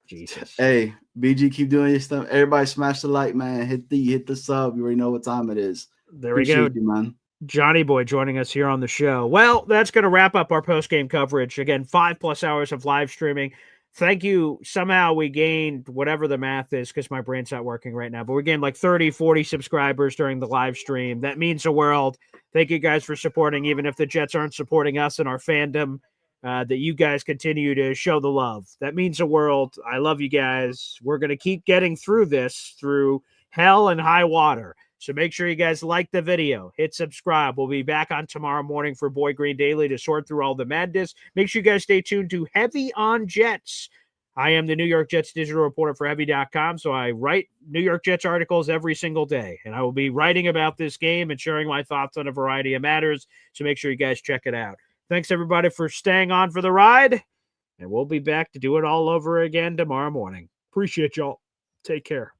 Jesus. Hey, BG, keep doing your stuff. Everybody smash the like, man. Hit the sub. You already know what time it is. There we go. You, man. Johnny Boy joining us here on the show. Well, that's going to wrap up our post-game coverage. Again, 5+ hours of live streaming. Thank you. Somehow we gained whatever the math is because my brain's not working right now, but we gained like 30, 40 subscribers during the live stream. That means the world. Thank you guys for supporting, even if the Jets aren't supporting us and our fandom, that you guys continue to show the love. That means the world. I love you guys. We're going to keep getting through this through hell and high water. So make sure you guys like the video, hit subscribe. We'll be back on tomorrow morning for Boy Green Daily to sort through all the madness. Make sure you guys stay tuned to Heavy on Jets. I am the New York Jets digital reporter for Heavy.com, so I write New York Jets articles every single day, and I will be writing about this game and sharing my thoughts on a variety of matters, so make sure you guys check it out. Thanks, everybody, for staying on for the ride, and we'll be back to do it all over again tomorrow morning. Appreciate y'all. Take care.